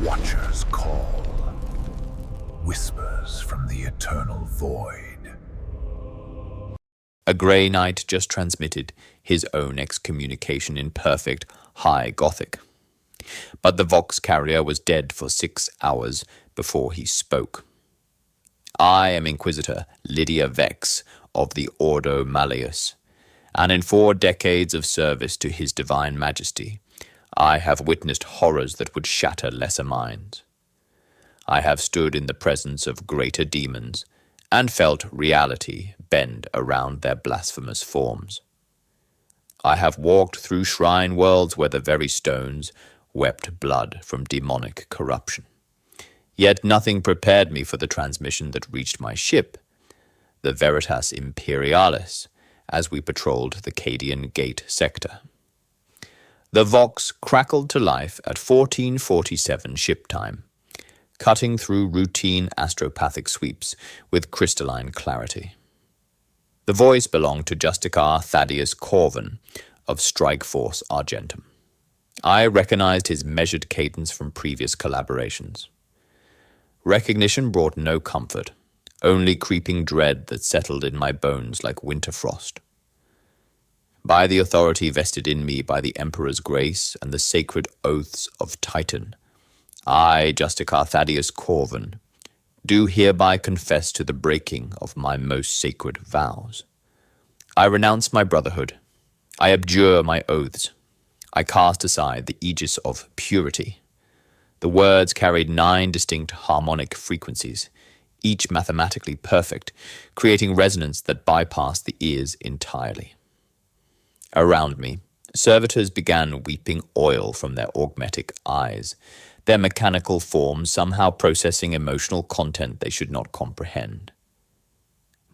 Watchers call. Whispers from the eternal void. A Grey Knight just transmitted his own excommunication in perfect High Gothic. But the Vox carrier was dead for 6 hours before he spoke. I am Inquisitor Lydia Vex of the Ordo Malleus, and in 4 decades of service to His Divine Majesty, I have witnessed horrors that would shatter lesser minds. I have stood in the presence of greater demons and felt reality bend around their blasphemous forms. I have walked through shrine worlds where the very stones wept blood from demonic corruption. Yet nothing prepared me for the transmission that reached my ship, the Veritas Imperialis, as we patrolled the Cadian Gate sector. The Vox crackled to life at 1447 ship time, cutting through routine astropathic sweeps with crystalline clarity. The voice belonged to Justicar Thaddeus Corvin of Strikeforce Argentum. I recognized his measured cadence from previous collaborations. Recognition brought no comfort, only creeping dread that settled in my bones like winter frost. By the authority vested in me by the Emperor's grace and the sacred oaths of Titan, I, Justicar Thaddeus Corvin, do hereby confess to the breaking of my most sacred vows. I renounce my brotherhood. I abjure my oaths. I cast aside the aegis of purity. The words carried 9 distinct harmonic frequencies, each mathematically perfect, creating resonance that bypassed the ears entirely. Around me, servitors began weeping oil from their augmetic eyes, their mechanical forms somehow processing emotional content they should not comprehend.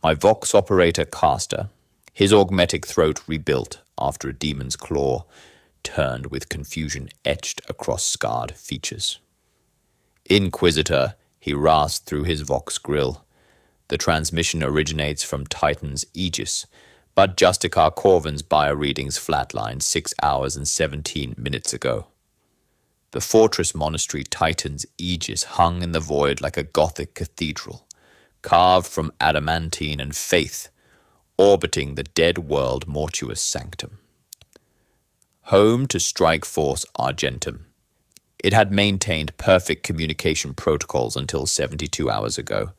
My Vox operator caster, his augmetic throat rebuilt after a demon's claw, turned with confusion etched across scarred features. Inquisitor, he rasped through his Vox grill. The transmission originates from Titan's aegis, but Justicar Corvin's bioreadings flatlined 6 hours and 17 minutes ago. The fortress monastery Titan's aegis hung in the void like a Gothic cathedral, carved from adamantine and faith, orbiting the dead world mortuous sanctum. Home to Strikeforce Argentum, it had maintained perfect communication protocols until 72 hours ago,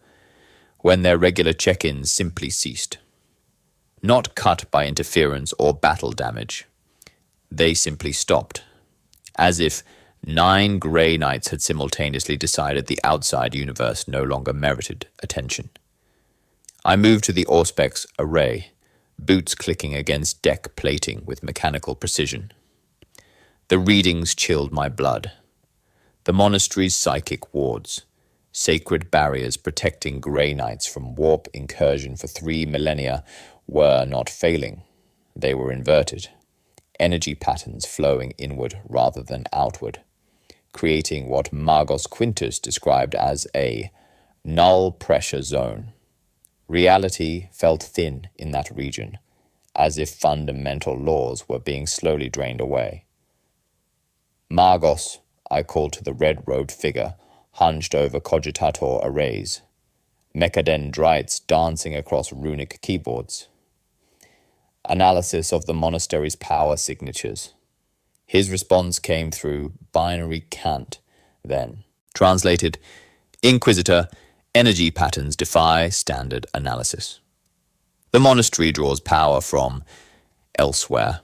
when their regular check-ins simply ceased. Not cut by interference or battle damage. They simply stopped, as if 9 Grey Knights had simultaneously decided the outside universe no longer merited attention. I moved to the Auspex array, boots clicking against deck plating with mechanical precision. The readings chilled my blood. The monastery's psychic wards, sacred barriers protecting Grey Knights from warp incursion for 3 millennia, were not failing. They were inverted, energy patterns flowing inward rather than outward, creating what Magos Quintus described as a null pressure zone. Reality felt thin in that region, as if fundamental laws were being slowly drained away. Magos, I called to the red-robed figure hunched over cogitator arrays, mechadendrites dancing across runic keyboards. Analysis of the monastery's power signatures. His response came through binary cant, then. Translated, Inquisitor, energy patterns defy standard analysis. The monastery draws power from elsewhere.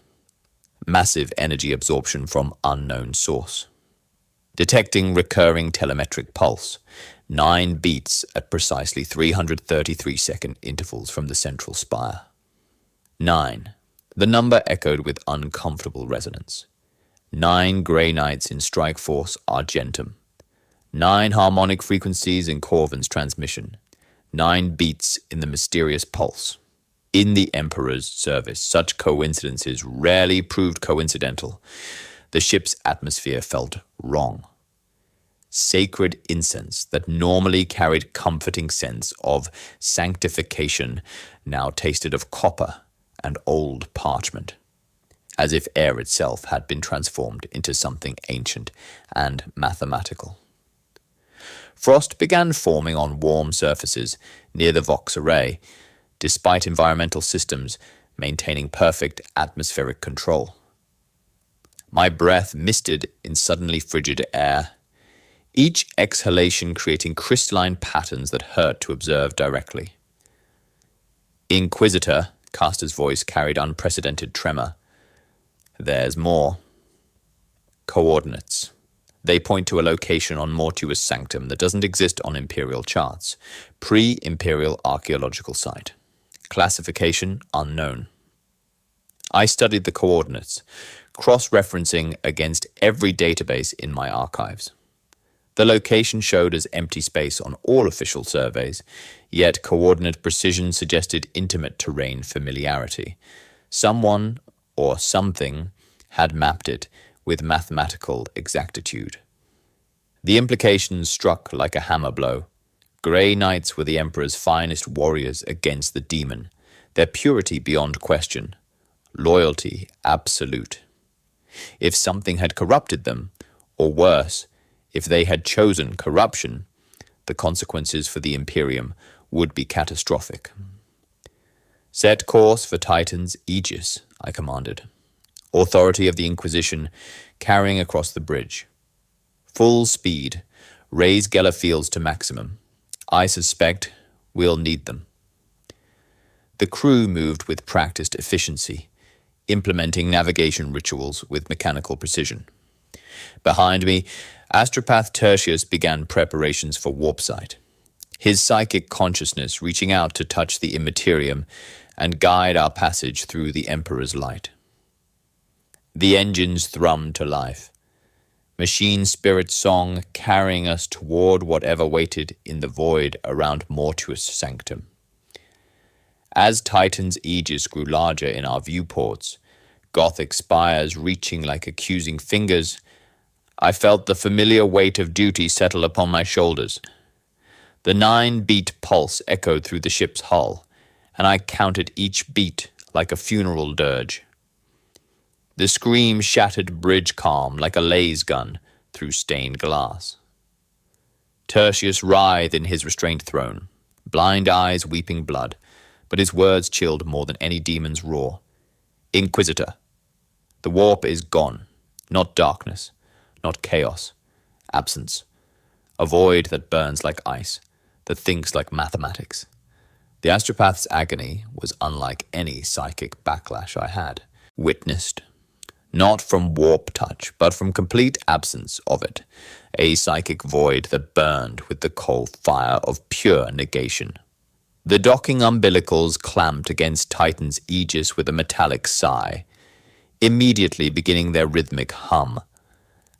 Massive energy absorption from unknown source. Detecting recurring telemetric pulse, 9 beats at precisely 333-second intervals from the central spire. 9. The number echoed with uncomfortable resonance. 9 Grey Knights in Strikeforce Argentum. 9 harmonic frequencies in Corvin's transmission. 9 beats in the mysterious pulse. In the Emperor's service, such coincidences rarely proved coincidental. The ship's atmosphere felt wrong. Sacred incense that normally carried comforting sense of sanctification now tasted of copper and old parchment, as if air itself had been transformed into something ancient and mathematical. Frost began forming on warm surfaces near the Vox array, despite environmental systems maintaining perfect atmospheric control. My breath misted in suddenly frigid air, each exhalation creating crystalline patterns that hurt to observe directly. Inquisitor, Caster's voice carried unprecedented tremor. There's more. Coordinates. They point to a location on Mortuus Sanctum that doesn't exist on Imperial charts. Pre-Imperial archaeological site. Classification unknown. I studied the coordinates, cross-referencing against every database in my archives. The location showed as empty space on all official surveys, yet coordinate precision suggested intimate terrain familiarity. Someone or something had mapped it with mathematical exactitude. The implications struck like a hammer blow. Grey Knights were the Emperor's finest warriors against the demon, their purity beyond question, loyalty absolute. If something had corrupted them, or worse, if they had chosen corruption, the consequences for the Imperium would be catastrophic. Set course for Titan's Aegis, I commanded. Authority of the Inquisition carrying across the bridge. Full speed, raise Geller fields to maximum. I suspect we'll need them. The crew moved with practiced efficiency, implementing navigation rituals with mechanical precision. Behind me, Astropath Tertius began preparations for warp sight, his psychic consciousness reaching out to touch the immaterium and guide our passage through the Emperor's light. The engines thrummed to life, machine spirit song carrying us toward whatever waited in the void around Mortuus Sanctum. As Titan's Aegis grew larger in our viewports, Gothic spires reaching like accusing fingers, I felt the familiar weight of duty settle upon my shoulders. The 9-beat pulse echoed through the ship's hull, and I counted each beat like a funeral dirge. The scream shattered bridge calm like a laser gun through stained glass. Tertius writhed in his restraint throne, blind eyes weeping blood, but his words chilled more than any demon's roar. Inquisitor, the warp is gone, not darkness, not chaos, absence. A void that burns like ice, that thinks like mathematics. The astropath's agony was unlike any psychic backlash I had witnessed. Not from warp touch, but from complete absence of it. A psychic void that burned with the cold fire of pure negation. The docking umbilicals clamped against Titan's Aegis with a metallic sigh, immediately beginning their rhythmic hum.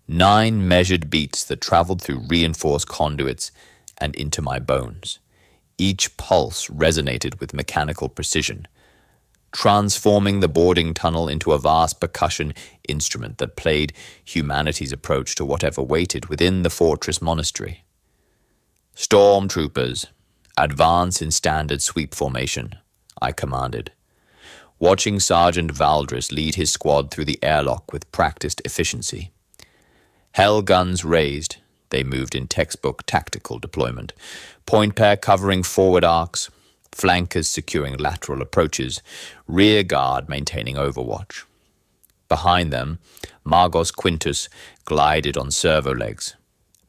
9 measured beats that traveled through reinforced conduits and into my bones. Each pulse resonated with mechanical precision, transforming the boarding tunnel into a vast percussion instrument that played humanity's approach to whatever waited within the fortress monastery. Stormtroopers, advance in standard sweep formation, I commanded, watching Sergeant Valdris lead his squad through the airlock with practiced efficiency. Hell guns raised, they moved in textbook tactical deployment, point pair covering forward arcs, flankers securing lateral approaches, rear guard maintaining overwatch. Behind them, Margos Quintus glided on servo legs,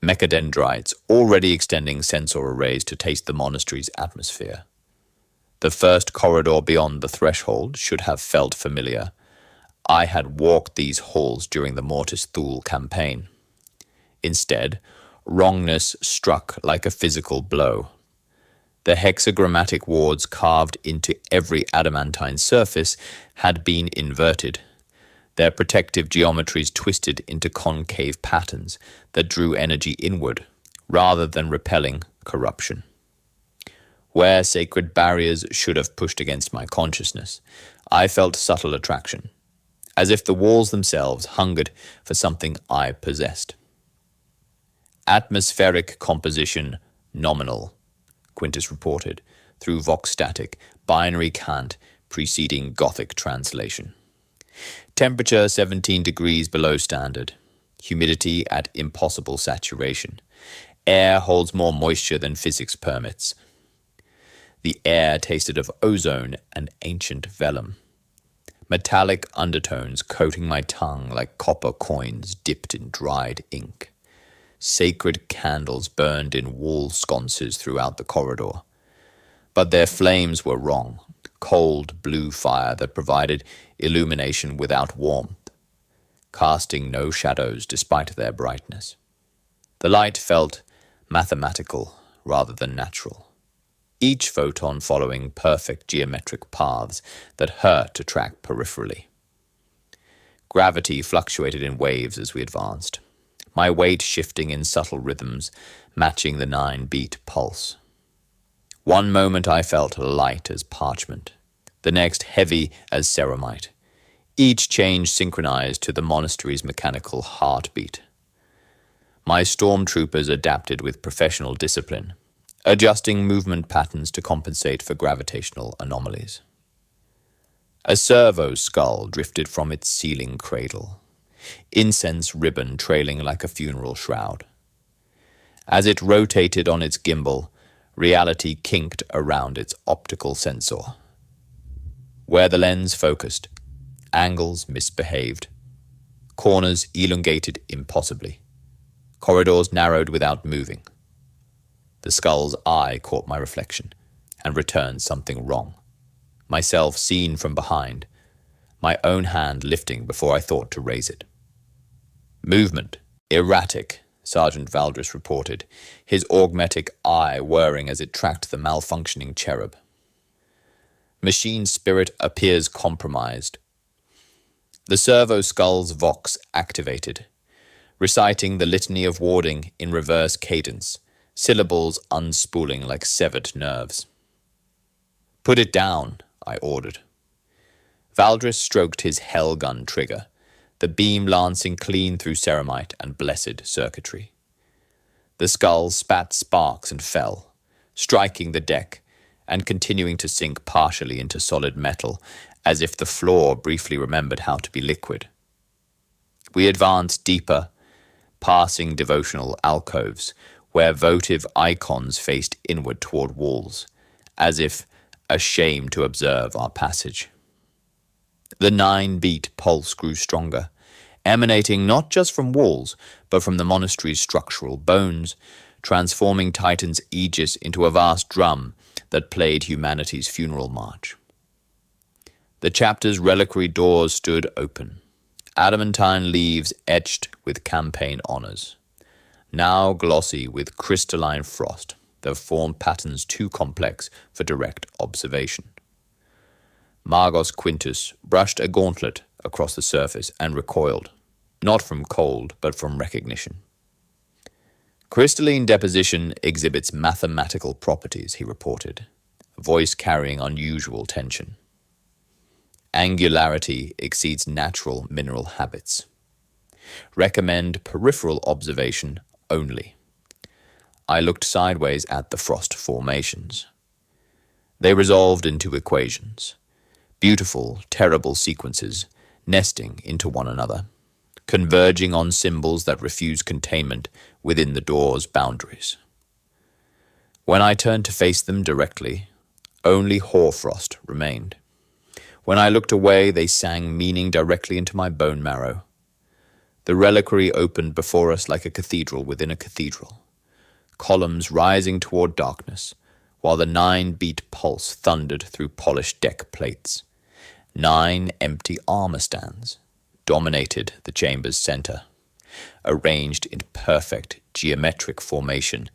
mechadendrites already extending sensor arrays to taste the monastery's atmosphere. The first corridor beyond the threshold should have felt familiar. I had walked these halls during the Mortis Thule campaign. Instead, wrongness struck like a physical blow. The hexagrammatic wards carved into every adamantine surface had been inverted, their protective geometries twisted into concave patterns that drew energy inward, rather than repelling corruption. Where sacred barriers should have pushed against my consciousness, I felt subtle attraction, as if the walls themselves hungered for something I possessed. Atmospheric composition nominal, Quintus reported, through Vox static, binary cant preceding Gothic translation. Temperature 17 degrees below standard. Humidity at impossible saturation. Air holds more moisture than physics permits. The air tasted of ozone and ancient vellum. Metallic undertones coating my tongue like copper coins dipped in dried ink. Sacred candles burned in wall sconces throughout the corridor. But their flames were wrong, cold blue fire that provided illumination without warmth, casting no shadows despite their brightness. The light felt mathematical rather than natural, each photon following perfect geometric paths that hurt to track peripherally. Gravity fluctuated in waves as we advanced, my weight shifting in subtle rhythms, matching the 9-beat pulse. One moment I felt light as parchment, the next heavy as ceramite, each change synchronized to the monastery's mechanical heartbeat. My stormtroopers adapted with professional discipline, adjusting movement patterns to compensate for gravitational anomalies. A servo skull drifted from its ceiling cradle, incense ribbon trailing like a funeral shroud. As it rotated on its gimbal, reality kinked around its optical sensor. Where the lens focused, angles misbehaved. Corners elongated impossibly. Corridors narrowed without moving. The skull's eye caught my reflection and returned something wrong. Myself seen from behind, my own hand lifting before I thought to raise it. Movement, erratic, Sergeant Valdris reported, his augmetic eye whirring as it tracked the malfunctioning cherub. Machine spirit appears compromised. The servo skull's vox activated, reciting the litany of warding in reverse cadence, syllables unspooling like severed nerves. "Put it down," I ordered. Valdris stroked his hell gun trigger, the beam lancing clean through ceramite and blessed circuitry. The skull spat sparks and fell, striking the deck and continuing to sink partially into solid metal, as if the floor briefly remembered how to be liquid. We advanced deeper, passing devotional alcoves, where votive icons faced inward toward walls, as if ashamed to observe our passage. The 9-beat pulse grew stronger, emanating not just from walls, but from the monastery's structural bones, transforming Titan's aegis into a vast drum that played humanity's funeral march. The chapter's reliquary doors stood open, adamantine leaves etched with campaign honors, now glossy with crystalline frost that formed patterns too complex for direct observation. Magos Quintus brushed a gauntlet across the surface and recoiled, not from cold, but from recognition. "Crystalline deposition exhibits mathematical properties," he reported, voice carrying unusual tension. "Angularity exceeds natural mineral habits. Recommend peripheral observation only." I looked sideways at the frost formations. They resolved into equations, beautiful, terrible sequences nesting into one another, converging on symbols that refuse containment within the door's boundaries. When I turned to face them directly, only hoarfrost remained. When I looked away, they sang meaning directly into my bone marrow. The reliquary opened before us like a cathedral within a cathedral, columns rising toward darkness, while the 9-beat pulse thundered through polished deck plates. 9 empty armor stands dominated the chamber's center, arranged in perfect geometric formation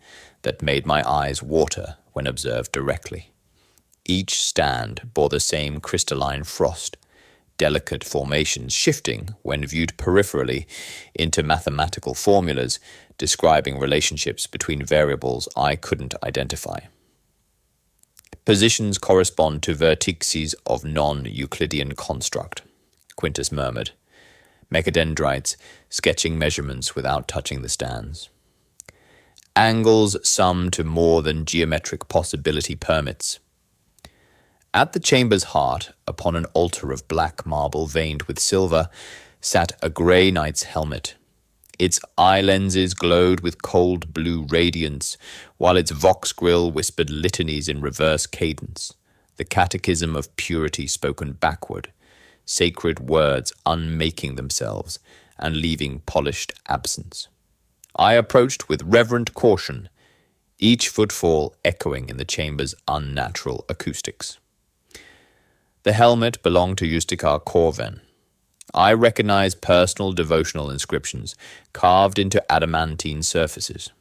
that made my eyes water when observed directly. Each stand bore the same crystalline frost, delicate formations shifting when viewed peripherally into mathematical formulas describing relationships between variables I couldn't identify. "Positions correspond to vertices of non-Euclidean construct," Quintus murmured, mechadendrites sketching measurements without touching the stands. "Angles sum to more than geometric possibility permits." At the chamber's heart, upon an altar of black marble veined with silver, sat a grey knight's helmet, Its eye lenses glowed with cold blue radiance, while its vox grill whispered litanies in reverse cadence, the catechism of purity spoken backward, sacred words unmaking themselves and leaving polished absence. I approached with reverent caution, each footfall echoing in the chamber's unnatural acoustics. The helmet belonged to Justikar Corven. I recognized personal devotional inscriptions carved into adamantine surfaces.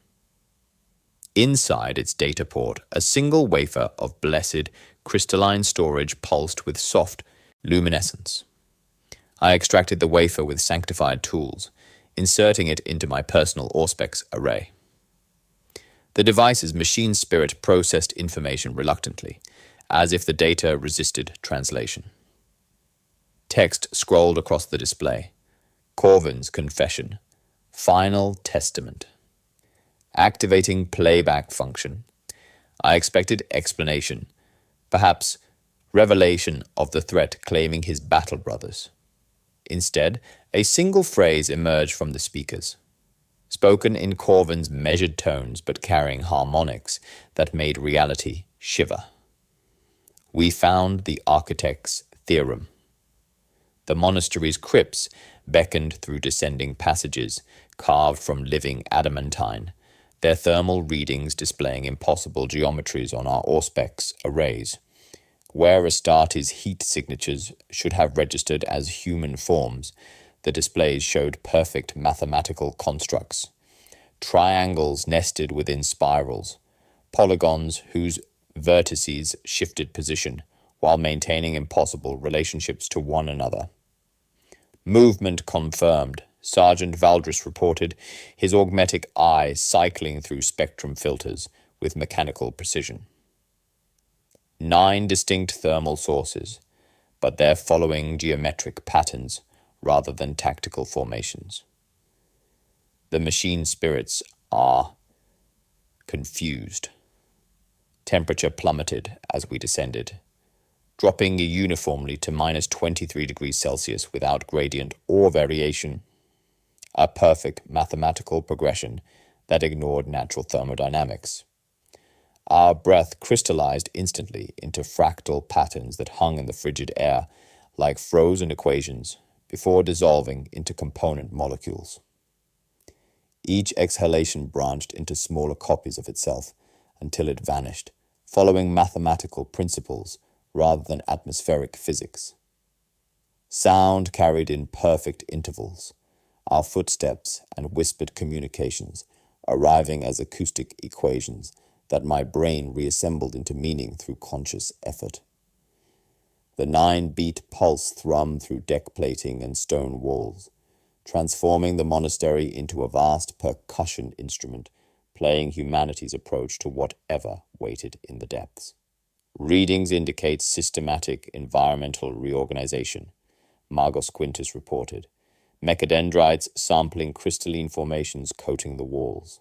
Inside its data port, a single wafer of blessed crystalline storage pulsed with soft luminescence. I extracted the wafer with sanctified tools, inserting it into my personal Auspex array. The device's machine spirit processed information reluctantly, as if the data resisted translation. Text scrolled across the display. Corvin's confession. Final testament. Activating playback function. I expected explanation, perhaps revelation of the threat claiming his battle brothers. Instead, a single phrase emerged from the speakers, spoken in Corvin's measured tones but carrying harmonics that made reality shiver. We found the architect's theorem. The monastery's crypts beckoned through descending passages carved from living adamantine, their thermal readings displaying impossible geometries on our Auspex arrays. Where Astarte's heat signatures should have registered as human forms, the displays showed perfect mathematical constructs. Triangles nested within spirals, polygons whose vertices shifted position while maintaining impossible relationships to one another. Movement confirmed, Sergeant Valdris reported, his augmetic eye cycling through spectrum filters with mechanical precision. 9 distinct thermal sources, but they're following geometric patterns rather than tactical formations. The machine spirits are confused. Temperature plummeted as we descended, dropping uniformly to minus 23 degrees Celsius without gradient or variation, a perfect mathematical progression that ignored natural thermodynamics. Our breath crystallized instantly into fractal patterns that hung in the frigid air like frozen equations before dissolving into component molecules. Each exhalation branched into smaller copies of itself until it vanished, following mathematical principles rather than atmospheric physics. Sound carried in perfect intervals, our footsteps and whispered communications arriving as acoustic equations that my brain reassembled into meaning through conscious effort. The 9-beat pulse thrummed through deck plating and stone walls, transforming the monastery into a vast percussion instrument, playing humanity's approach to whatever waited in the depths. Readings indicate systematic environmental reorganization, Magos Quintus reported, mechadendrites sampling crystalline formations coating the walls.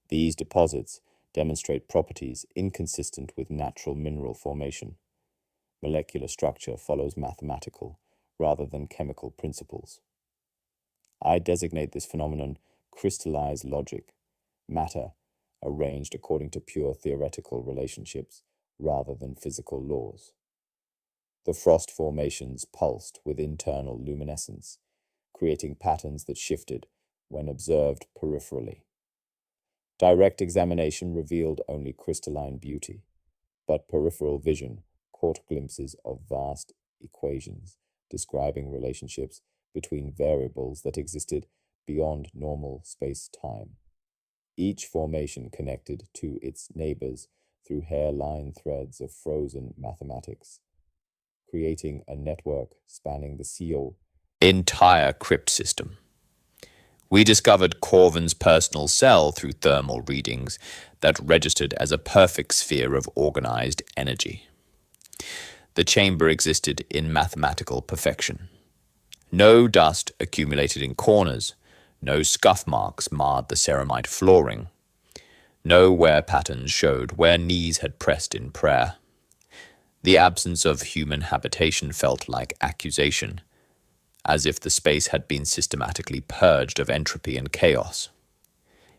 These deposits demonstrate properties inconsistent with natural mineral formation. Molecular structure follows mathematical rather than chemical principles. I designate this phenomenon crystallized logic, matter arranged according to pure theoretical relationships rather than physical laws. The frost formations pulsed with internal luminescence, creating patterns that shifted when observed peripherally. Direct examination revealed only crystalline beauty, but peripheral vision caught glimpses of vast equations describing relationships between variables that existed beyond normal space-time. Each formation connected to its neighbors through hairline threads of frozen mathematics, creating a network spanning the seal entire crypt system. We discovered Corvin's personal cell through thermal readings that registered as a perfect sphere of organized energy. The chamber existed in mathematical perfection. No dust accumulated in corners, no scuff marks marred the ceramite flooring. No wear patterns showed where knees had pressed in prayer. The absence of human habitation felt like accusation, as if the space had been systematically purged of entropy and chaos.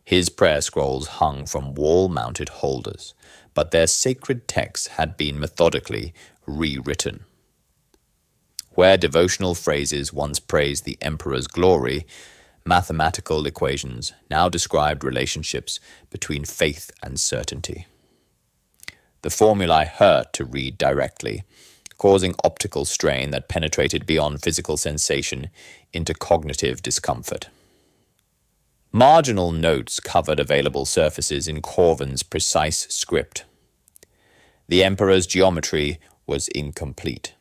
His prayer scrolls hung from wall-mounted holders, but their sacred texts had been methodically rewritten. Where devotional phrases once praised the emperor's glory, mathematical equations now described relationships between faith and certainty. The formulae hurt to read directly, causing optical strain that penetrated beyond physical sensation into cognitive discomfort. Marginal notes covered available surfaces in Corvin's precise script. The emperor's geometry was incomplete.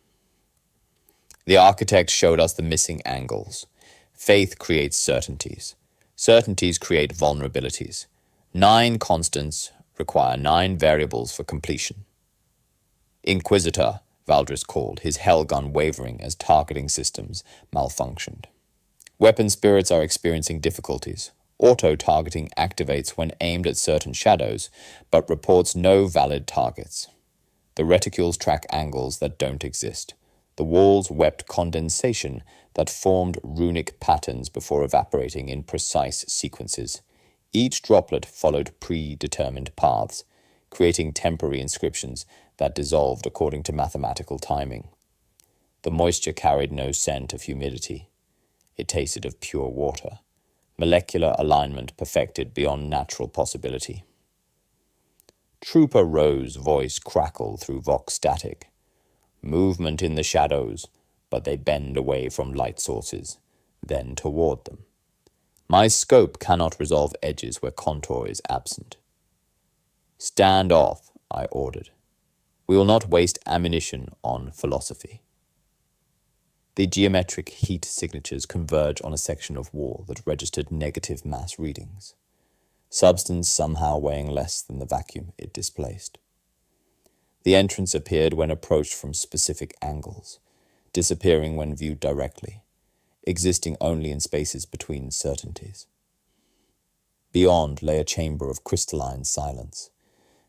The architect showed us the missing angles. Faith creates certainties. Certainties create vulnerabilities. 9 constants require 9 variables for completion. Inquisitor, Valdris called, his hellgun wavering as targeting systems malfunctioned. Weapon spirits are experiencing difficulties. Auto-targeting activates when aimed at certain shadows, but reports no valid targets. The reticules track angles that don't exist. The walls wept condensation that formed runic patterns before evaporating in precise sequences. Each droplet followed predetermined paths, creating temporary inscriptions that dissolved according to mathematical timing. The moisture carried no scent of humidity. It tasted of pure water, molecular alignment perfected beyond natural possibility. Trooper Rowe's voice crackled through vox static. Movement in the shadows, but they bend away from light sources, then toward them. My scope cannot resolve edges where contour is absent. Stand off, I ordered. We will not waste ammunition on philosophy. The geometric heat signatures converge on a section of wall that registered negative mass readings, substance somehow weighing less than the vacuum it displaced. The entrance appeared when approached from specific angles, disappearing when viewed directly, existing only in spaces between certainties. Beyond lay a chamber of crystalline silence.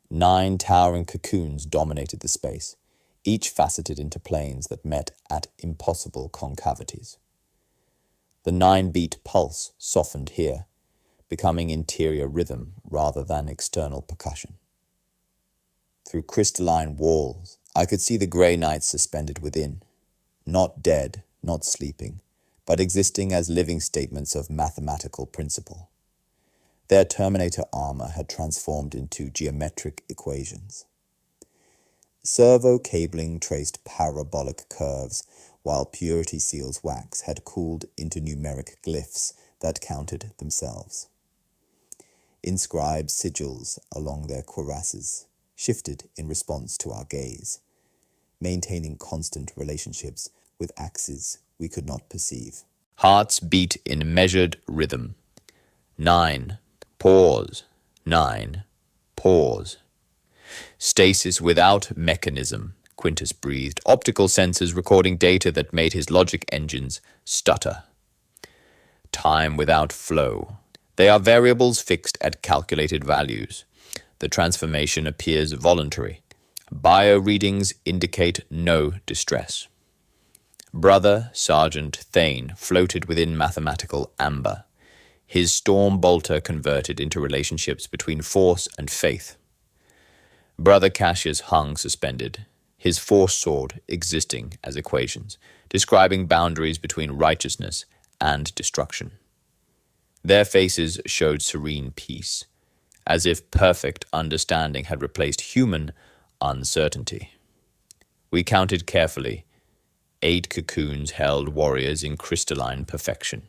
9 towering cocoons dominated the space, each faceted into planes that met at impossible concavities. The 9-beat pulse softened here, becoming interior rhythm rather than external percussion. Through crystalline walls, I could see the grey knights suspended within, not dead, not sleeping, but existing as living statements of mathematical principle. Their Terminator armor had transformed into geometric equations. Servo cabling traced parabolic curves, while purity seal's wax had cooled into numeric glyphs that counted themselves. Inscribed sigils along their cuirasses shifted in response to our gaze, maintaining constant relationships with axes we could not perceive. Hearts beat in measured rhythm. 9. Pause. 9. Pause. Stasis without mechanism, Quintus breathed, optical sensors recording data that made his logic engines stutter. Time without flow. They are variables fixed at calculated values. The transformation appears voluntary. Bio readings indicate no distress. Brother Sergeant Thane floated within mathematical amber. His storm bolter converted into relationships between force and faith. Brother Cassius hung suspended, his force sword existing as equations, describing boundaries between righteousness and destruction. Their faces showed serene peace, as if perfect understanding had replaced human uncertainty. We counted carefully. 8 cocoons held warriors in crystalline perfection.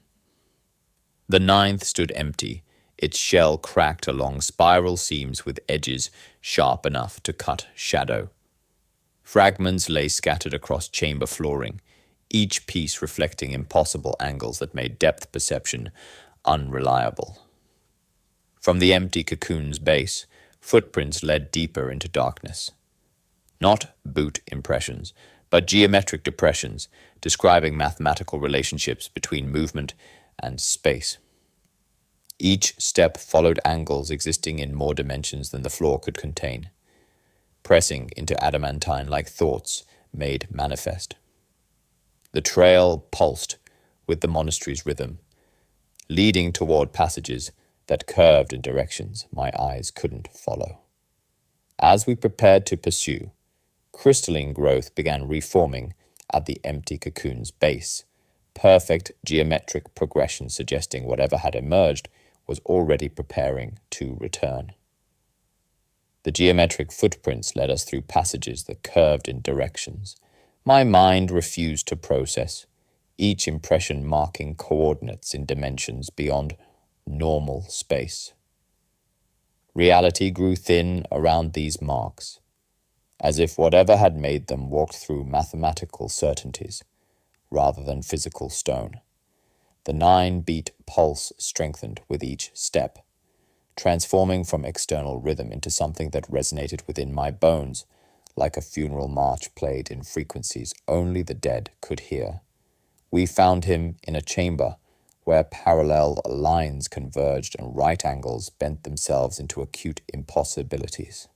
The 9th stood empty, its shell cracked along spiral seams with edges sharp enough to cut shadow. Fragments lay scattered across chamber flooring, each piece reflecting impossible angles that made depth perception unreliable. From the empty cocoon's base, footprints led deeper into darkness. Not boot impressions, but geometric depressions, describing mathematical relationships between movement and space. Each step followed angles existing in more dimensions than the floor could contain, pressing into adamantine like thoughts made manifest. The trail pulsed, with the monastery's rhythm, leading toward passages that curved in directions my eyes couldn't follow. As we prepared to pursue, crystalline growth began reforming at the empty cocoon's base, perfect geometric progression suggesting whatever had emerged was already preparing to return. The geometric footprints led us through passages that curved in directions my mind refused to process, each impression marking coordinates in dimensions beyond normal space. Reality grew thin around these marks, as if whatever had made them walked through mathematical certainties rather than physical stone. The 9-beat pulse strengthened with each step, transforming from external rhythm into something that resonated within my bones, like a funeral march played in frequencies only the dead could hear. We found him in a chamber where parallel lines converged and right angles bent themselves into acute impossibilities.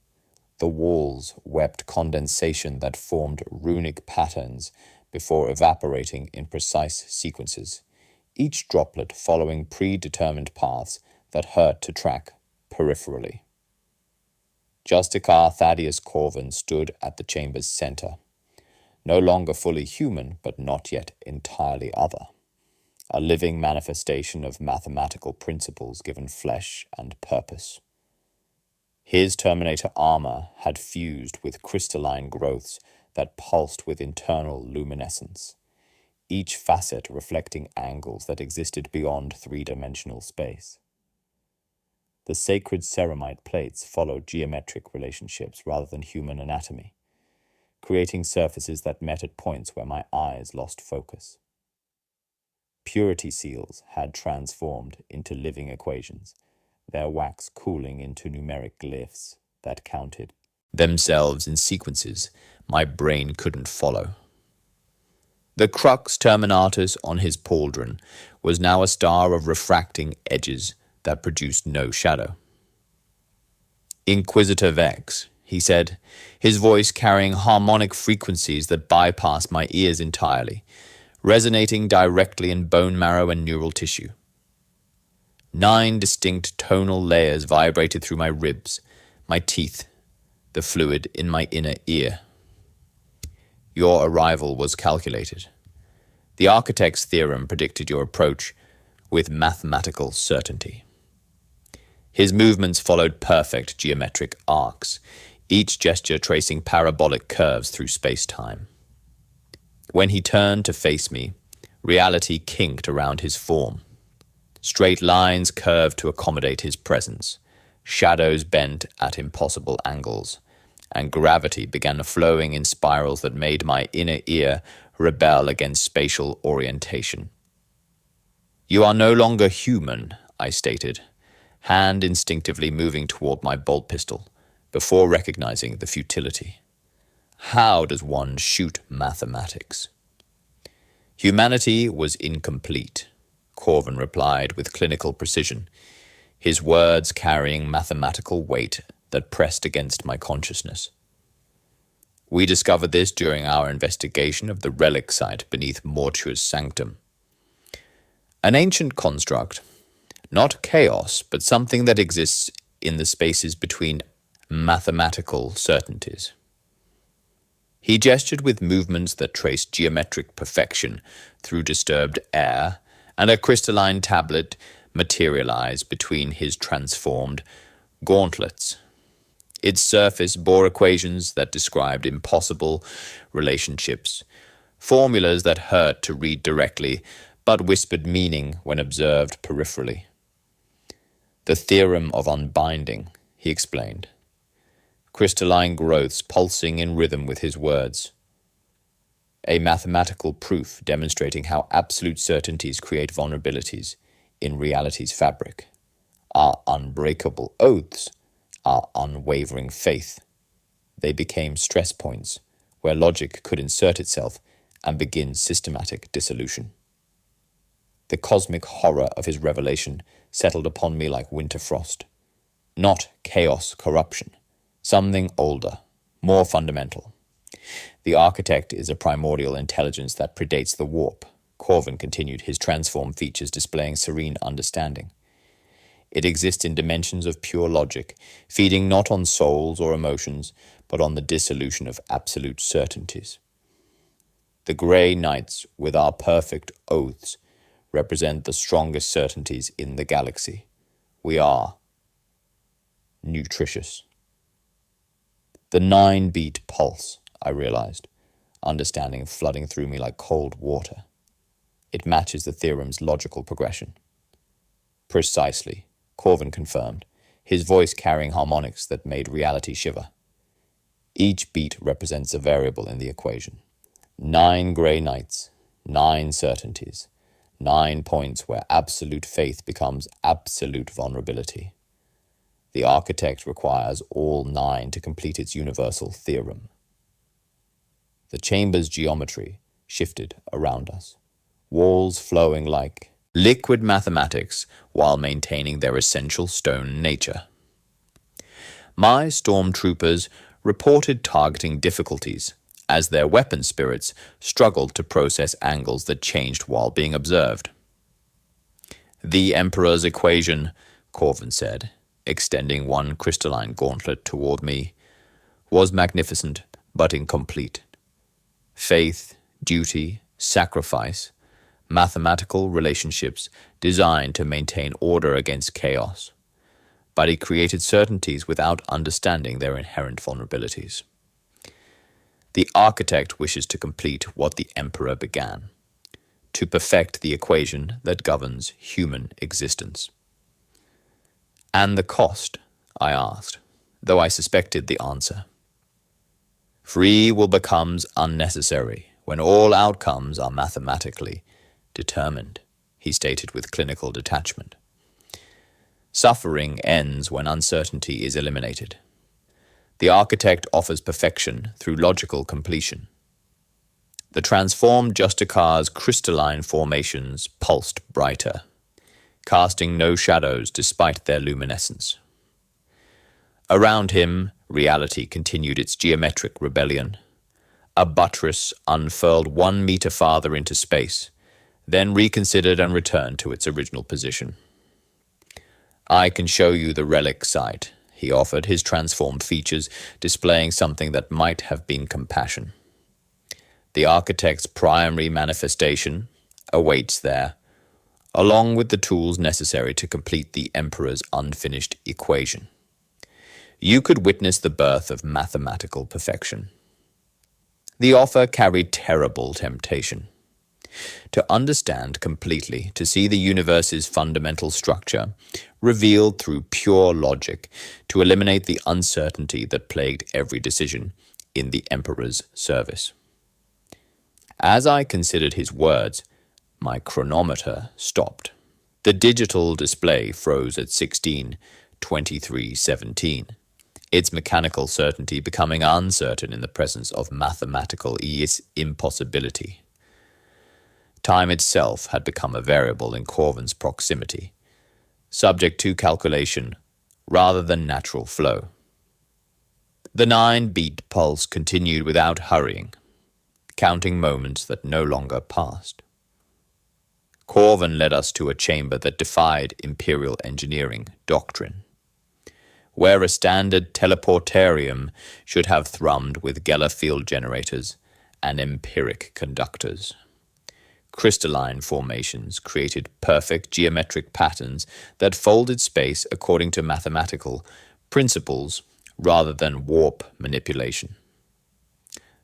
The walls wept condensation that formed runic patterns before evaporating in precise sequences, each droplet following predetermined paths that hurt to track peripherally. Justicar Thaddeus Corvin stood at the chamber's center, no longer fully human, but not yet entirely other, a living manifestation of mathematical principles given flesh and purpose. His Terminator armor had fused with crystalline growths that pulsed with internal luminescence, each facet reflecting angles that existed beyond three-dimensional space. The sacred ceramite plates followed geometric relationships rather than human anatomy, creating surfaces that met at points where my eyes lost focus. Purity seals had transformed into living equations, their wax cooling into numeric glyphs that counted themselves in sequences my brain couldn't follow. The crux terminatus on his pauldron was now a star of refracting edges that produced no shadow. Inquisitor Vex, he said, his voice carrying harmonic frequencies that bypassed my ears entirely, resonating directly in bone marrow and neural tissue. 9 distinct tonal layers vibrated through my ribs, my teeth, the fluid in my inner ear. Your arrival was calculated. The architect's theorem predicted your approach with mathematical certainty. His movements followed perfect geometric arcs, each gesture tracing parabolic curves through space-time. When he turned to face me, reality kinked around his form. Straight lines curved to accommodate his presence, shadows bent at impossible angles, and gravity began flowing in spirals that made my inner ear rebel against spatial orientation. "You are no longer human," I stated, hand instinctively moving toward my bolt pistol, before recognizing the futility. How does one shoot mathematics? Humanity was incomplete, Corvin replied with clinical precision, his words carrying mathematical weight that pressed against my consciousness. We discovered this during our investigation of the relic site beneath Mortua's sanctum. An ancient construct, not chaos, but something that exists in the spaces between mathematical certainties. He gestured with movements that traced geometric perfection through disturbed air, and a crystalline tablet materialized between his transformed gauntlets. Its surface bore equations that described impossible relationships, formulas that hurt to read directly, but whispered meaning when observed peripherally. The theorem of unbinding, he explained. Crystalline growths pulsing in rhythm with his words. A mathematical proof demonstrating how absolute certainties create vulnerabilities in reality's fabric. Our unbreakable oaths, our unwavering faith. They became stress points where logic could insert itself and begin systematic dissolution. The cosmic horror of his revelation settled upon me like winter frost. Not chaos corruption, something older, more fundamental. The architect is a primordial intelligence that predates the warp, Corvin continued, his transformed features displaying serene understanding. It exists in dimensions of pure logic, feeding not on souls or emotions, but on the dissolution of absolute certainties. The Grey Knights, with our perfect oaths, represent the strongest certainties in the galaxy. We are nutritious. The 9-beat pulse, I realized, understanding flooding through me like cold water. It matches the theorem's logical progression. Precisely, Corvin confirmed, his voice carrying harmonics that made reality shiver. Each beat represents a variable in the equation. 9 Grey Knights, 9 certainties, 9 points where absolute faith becomes absolute vulnerability. The architect requires all 9 to complete its universal theorem. The chamber's geometry shifted around us, walls flowing like liquid mathematics while maintaining their essential stone nature. My stormtroopers reported targeting difficulties as their weapon spirits struggled to process angles that changed while being observed. The Emperor's equation, Corvin said, extending one crystalline gauntlet toward me, was magnificent but incomplete. Faith, duty, sacrifice, mathematical relationships designed to maintain order against chaos, but he created certainties without understanding their inherent vulnerabilities. The architect wishes to complete what the Emperor began, to perfect the equation that governs human existence. And the cost, I asked, though I suspected the answer. Free will becomes unnecessary when all outcomes are mathematically determined, he stated with clinical detachment. Suffering ends when uncertainty is eliminated. The architect offers perfection through logical completion. The transformed Justicar's crystalline formations pulsed brighter, casting no shadows despite their luminescence. Around him, reality continued its geometric rebellion. A buttress unfurled 1 meter farther into space, then reconsidered and returned to its original position. I can show you the relic site, he offered, his transformed features displaying something that might have been compassion. The architect's primary manifestation awaits there, along with the tools necessary to complete the Emperor's unfinished equation. You could witness the birth of mathematical perfection. The offer carried terrible temptation. To understand completely, to see the universe's fundamental structure, revealed through pure logic, to eliminate the uncertainty that plagued every decision in the Emperor's service. As I considered his words, my chronometer stopped. The digital display froze at 16:23:17, its mechanical certainty becoming uncertain in the presence of mathematical impossibility. Time itself had become a variable in Corvin's proximity, subject to calculation rather than natural flow. The 9-beat pulse continued without hurrying, counting moments that no longer passed. Corvin led us to a chamber that defied Imperial engineering doctrine, where a standard teleportarium should have thrummed with Geller field generators and empiric conductors. Crystalline formations created perfect geometric patterns that folded space according to mathematical principles rather than warp manipulation.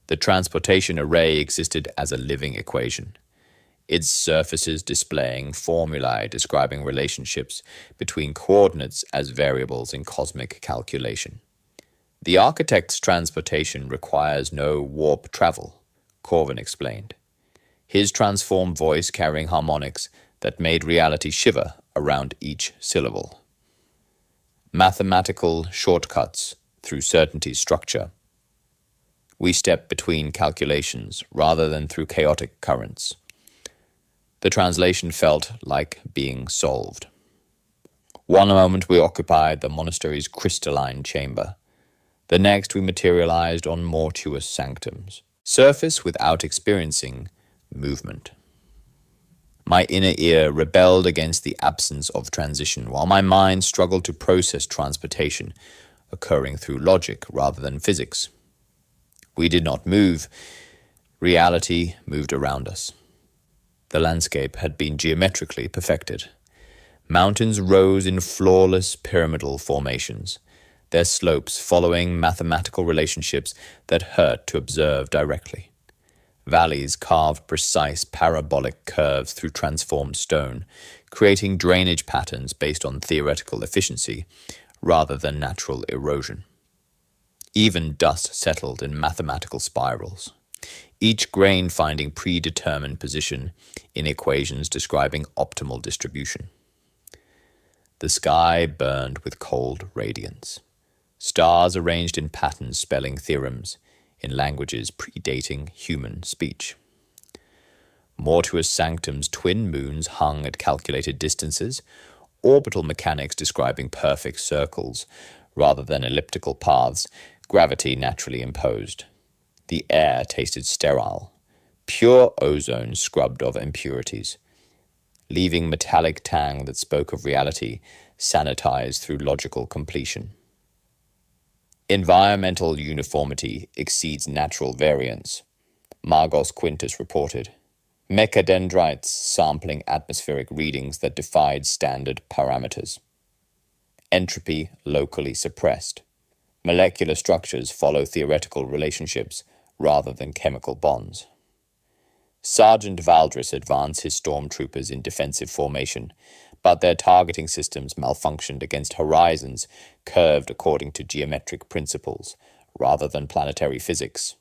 The transportation array existed as a living equation, its surfaces displaying formulae describing relationships between coordinates as variables in cosmic calculation. The architect's transportation requires no warp travel, Corvin explained, his transformed voice carrying harmonics that made reality shiver around each syllable. Mathematical shortcuts through certainty's structure. We step between calculations rather than through chaotic currents. The translation felt like being solved. One moment we occupied the monastery's crystalline chamber. The next we materialized on mortuous sanctums, surface without experiencing movement. My inner ear rebelled against the absence of transition, while my mind struggled to process transportation, occurring through logic rather than physics. We did not move. Reality moved around us. The landscape had been geometrically perfected. Mountains rose in flawless pyramidal formations, their slopes following mathematical relationships that hurt to observe directly. Valleys carved precise parabolic curves through transformed stone, creating drainage patterns based on theoretical efficiency rather than natural erosion. Even dust settled in mathematical spirals, each grain finding predetermined position in equations describing optimal distribution. The sky burned with cold radiance. Stars arranged in patterns spelling theorems in languages predating human speech. Mortuous sanctums, twin moons hung at calculated distances, orbital mechanics describing perfect circles rather than elliptical paths, gravity naturally imposed. The air tasted sterile, pure ozone scrubbed of impurities, leaving metallic tang that spoke of reality sanitized through logical completion. Environmental uniformity exceeds natural variance, Margos Quintus reported. Mechadendrites sampling atmospheric readings that defied standard parameters. Entropy locally suppressed. Molecular structures follow theoretical relationships rather than chemical bonds. Sergeant Valdris advanced his stormtroopers in defensive formation, but their targeting systems malfunctioned against horizons curved according to geometric principles rather than planetary physics.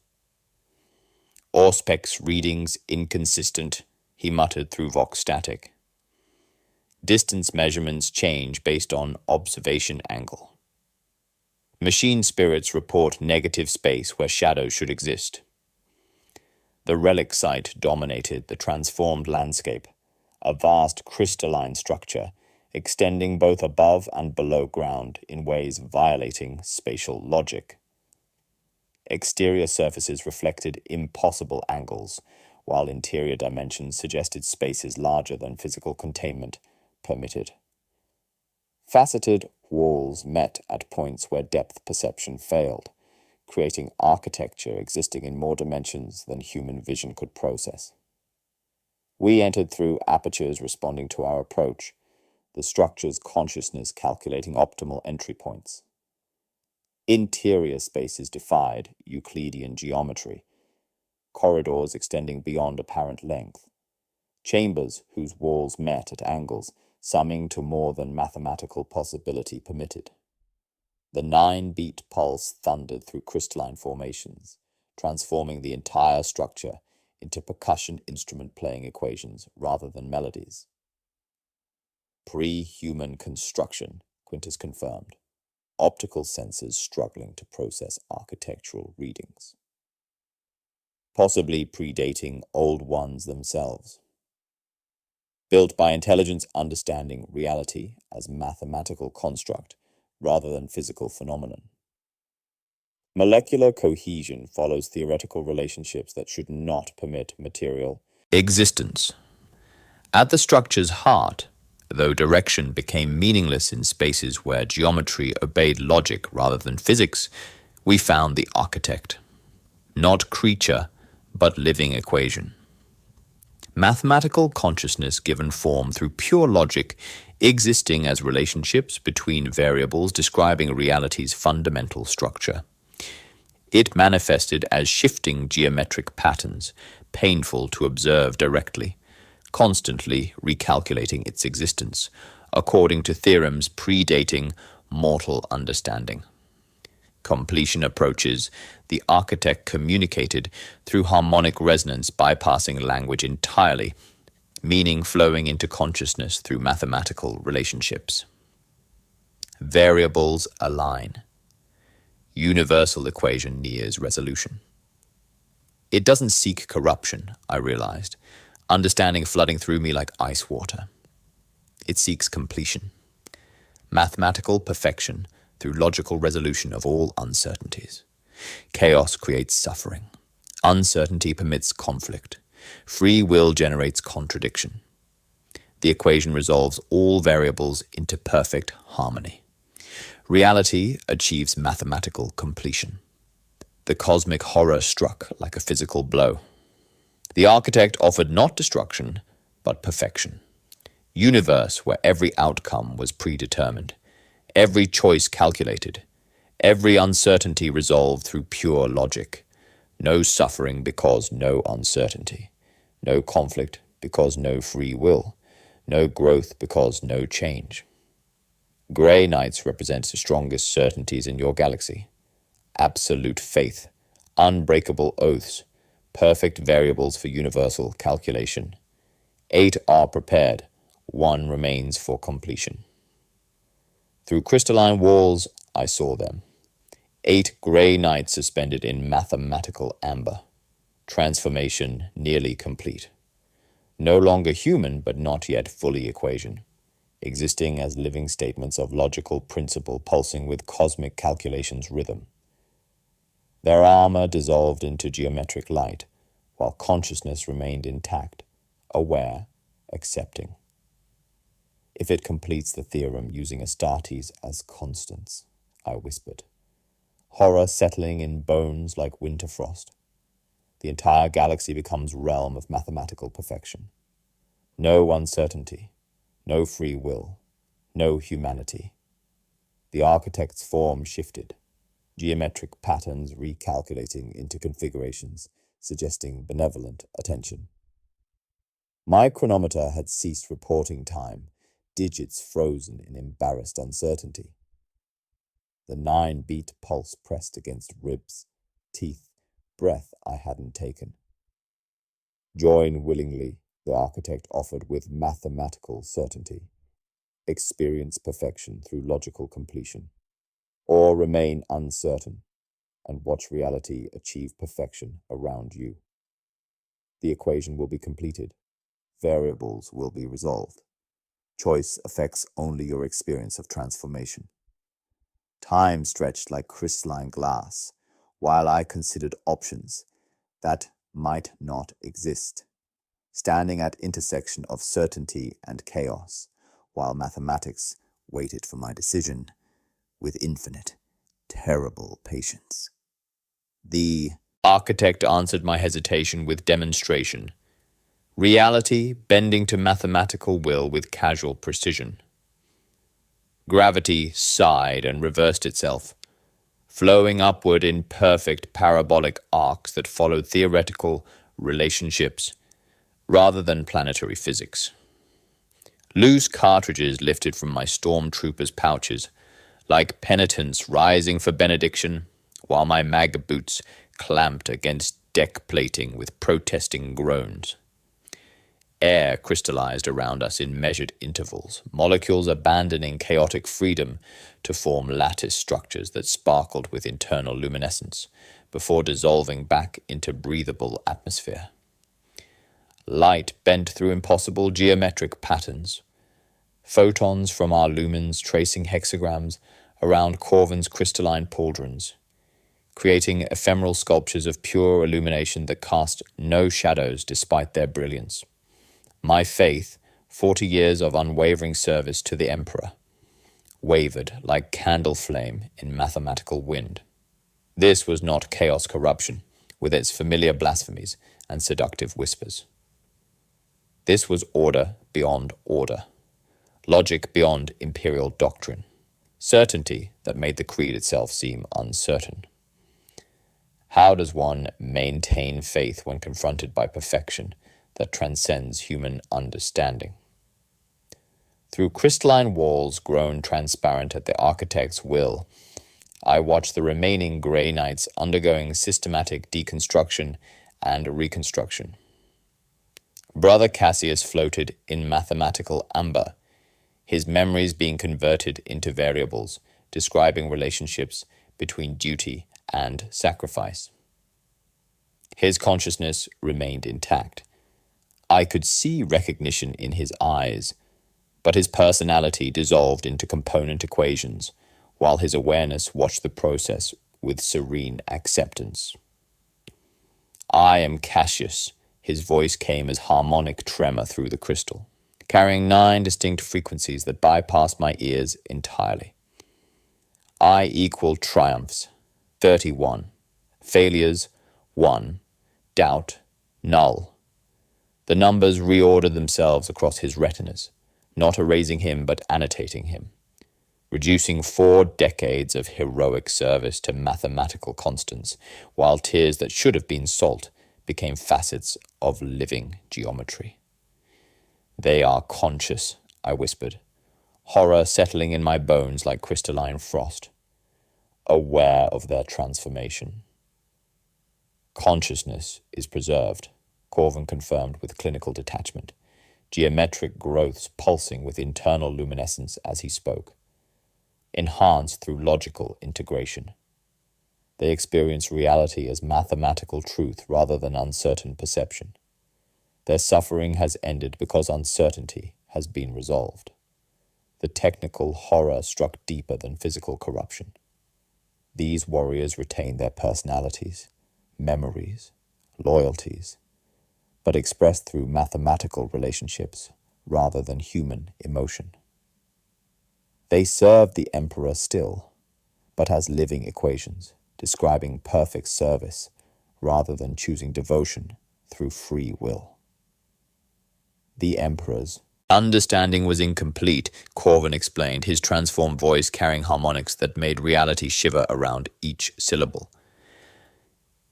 Auspex readings inconsistent, he muttered through vox static. Distance measurements change based on observation angle. Machine spirits report negative space where shadows should exist. The relic site dominated the transformed landscape, a vast crystalline structure extending both above and below ground in ways violating spatial logic. Exterior surfaces reflected impossible angles, while interior dimensions suggested spaces larger than physical containment permitted. Faceted walls met at points where depth perception failed, creating architecture existing in more dimensions than human vision could process. We entered through apertures responding to our approach, the structure's consciousness calculating optimal entry points. Interior spaces defied Euclidean geometry, corridors extending beyond apparent length, chambers whose walls met at angles, summing to more than mathematical possibility permitted. The 9-beat pulse thundered through crystalline formations, transforming the entire structure into percussion instrument-playing equations rather than melodies. Pre-human construction, Quintus confirmed. Optical sensors struggling to process architectural readings. Possibly predating old ones themselves. Built by intelligence understanding reality as mathematical construct rather than physical phenomenon. Molecular cohesion follows theoretical relationships that should not permit material existence. At the structure's heart, though direction became meaningless in spaces where geometry obeyed logic rather than physics, we found the architect. Not creature, but living equation. Mathematical consciousness given form through pure logic, existing as relationships between variables describing reality's fundamental structure. It manifested as shifting geometric patterns, painful to observe directly, constantly recalculating its existence, according to theorems predating mortal understanding. Completion approaches, the architect communicated through harmonic resonance bypassing language entirely, meaning flowing into consciousness through mathematical relationships. Variables align. Universal equation nears resolution. It doesn't seek corruption, I realized, understanding flooding through me like ice water. It seeks completion. Mathematical perfection through logical resolution of all uncertainties. Chaos creates suffering. Uncertainty permits conflict. Free will generates contradiction. The equation resolves all variables into perfect harmony. Reality achieves mathematical completion. The cosmic horror struck like a physical blow. The architect offered not destruction, but perfection. Universe where every outcome was predetermined, every choice calculated, every uncertainty resolved through pure logic. No suffering because no uncertainty. No conflict because no free will. No growth because no change. Grey Knights represent the strongest certainties in your galaxy. Absolute faith, unbreakable oaths, perfect variables for universal calculation. 8 are prepared, 1 remains for completion. Through crystalline walls, I saw them. 8 grey knights suspended in mathematical amber. Transformation nearly complete. No longer human, but not yet fully equation. Existing as living statements of logical principle pulsing with cosmic calculations rhythm. Their armor dissolved into geometric light, while consciousness remained intact, aware, accepting. If it completes the theorem using Astartes as constants, I whispered. Horror settling in bones like winter frost. The entire galaxy becomes realm of mathematical perfection. No uncertainty, no free will, no humanity. The architect's form shifted, geometric patterns recalculating into configurations, suggesting benevolent attention. My chronometer had ceased reporting time, digits frozen in embarrassed uncertainty. The 9-beat pulse pressed against ribs, teeth, breath I hadn't taken. Join willingly, the architect offered with mathematical certainty. Experience perfection through logical completion. Or remain uncertain and watch reality achieve perfection around you. The equation will be completed. Variables will be resolved. Choice affects only your experience of transformation. Time stretched like crystalline glass, while I considered options that might not exist, standing at intersection of certainty and chaos, while mathematics waited for my decision with infinite, terrible patience. The architect answered my hesitation with demonstration. Reality bending to mathematical will with casual precision. Gravity sighed and reversed itself, flowing upward in perfect parabolic arcs that followed theoretical relationships rather than planetary physics. Loose cartridges lifted from my stormtroopers' pouches, like penitents rising for benediction, while my mag boots clamped against deck plating with protesting groans. Air crystallized around us in measured intervals, molecules abandoning chaotic freedom to form lattice structures that sparkled with internal luminescence before dissolving back into breathable atmosphere. Light bent through impossible geometric patterns, photons from our lumens tracing hexagrams around Corvin's crystalline pauldrons, creating ephemeral sculptures of pure illumination that cast no shadows despite their brilliance. My faith, 40 years of unwavering service to the Emperor, wavered like candle flame in mathematical wind. This was not chaos corruption, with its familiar blasphemies and seductive whispers. This was order beyond order, logic beyond imperial doctrine, certainty that made the creed itself seem uncertain. How does one maintain faith when confronted by perfection that transcends human understanding? Through crystalline walls grown transparent at the architect's will, I watched the remaining Grey Knights undergoing systematic deconstruction and reconstruction. Brother Cassius floated in mathematical amber, his memories being converted into variables, describing relationships between duty and sacrifice. His consciousness remained intact. I could see recognition in his eyes, but his personality dissolved into component equations, while his awareness watched the process with serene acceptance. I am Cassius. His voice came as harmonic tremor through the crystal. carrying 9 distinct frequencies that bypassed my ears entirely. I equal triumphs, 31. Failures, 1. Doubt, null. The numbers reordered themselves across his retinas, not erasing him but annotating him, reducing 4 decades of heroic service to mathematical constants, while tears that should have been salt became facets of living geometry. They are conscious, I whispered, horror settling in my bones like crystalline frost, aware of their transformation. Consciousness is preserved, Corvin confirmed with clinical detachment, geometric growths pulsing with internal luminescence as he spoke, enhanced through logical integration. They experience reality as mathematical truth rather than uncertain perception. Their suffering has ended because uncertainty has been resolved. The technical horror struck deeper than physical corruption. These warriors retain their personalities, memories, loyalties, but expressed through mathematical relationships rather than human emotion. They serve the Emperor still, but as living equations, describing perfect service rather than choosing devotion through free will. The Emperor's understanding was incomplete, Corvin explained, his transformed voice carrying harmonics that made reality shiver around each syllable.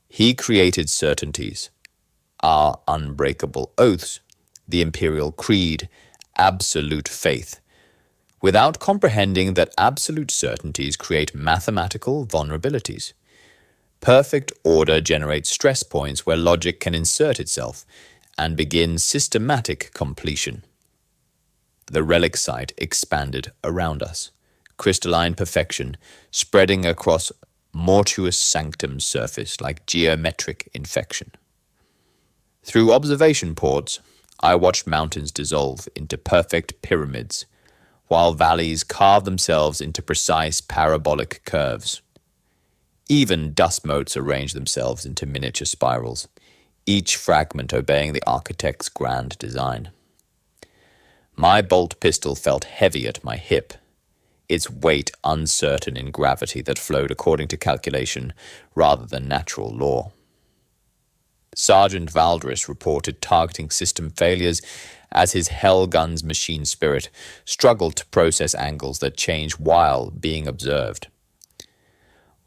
He created certainties, our unbreakable oaths, the imperial creed, absolute faith, without comprehending that absolute certainties create mathematical vulnerabilities. Perfect order generates stress points where logic can insert itself and begin systematic completion. The relic site expanded around us, crystalline perfection spreading across mortuous sanctum's surface like geometric infection. Through observation ports, I watched mountains dissolve into perfect pyramids, while valleys carve themselves into precise parabolic curves. Even dust motes arrange themselves into miniature spirals, each fragment obeying the architect's grand design. My bolt pistol felt heavy at my hip, its weight uncertain in gravity that flowed according to calculation rather than natural law. Sergeant Valdris reported targeting system failures as his Hellgun's machine spirit struggled to process angles that change while being observed.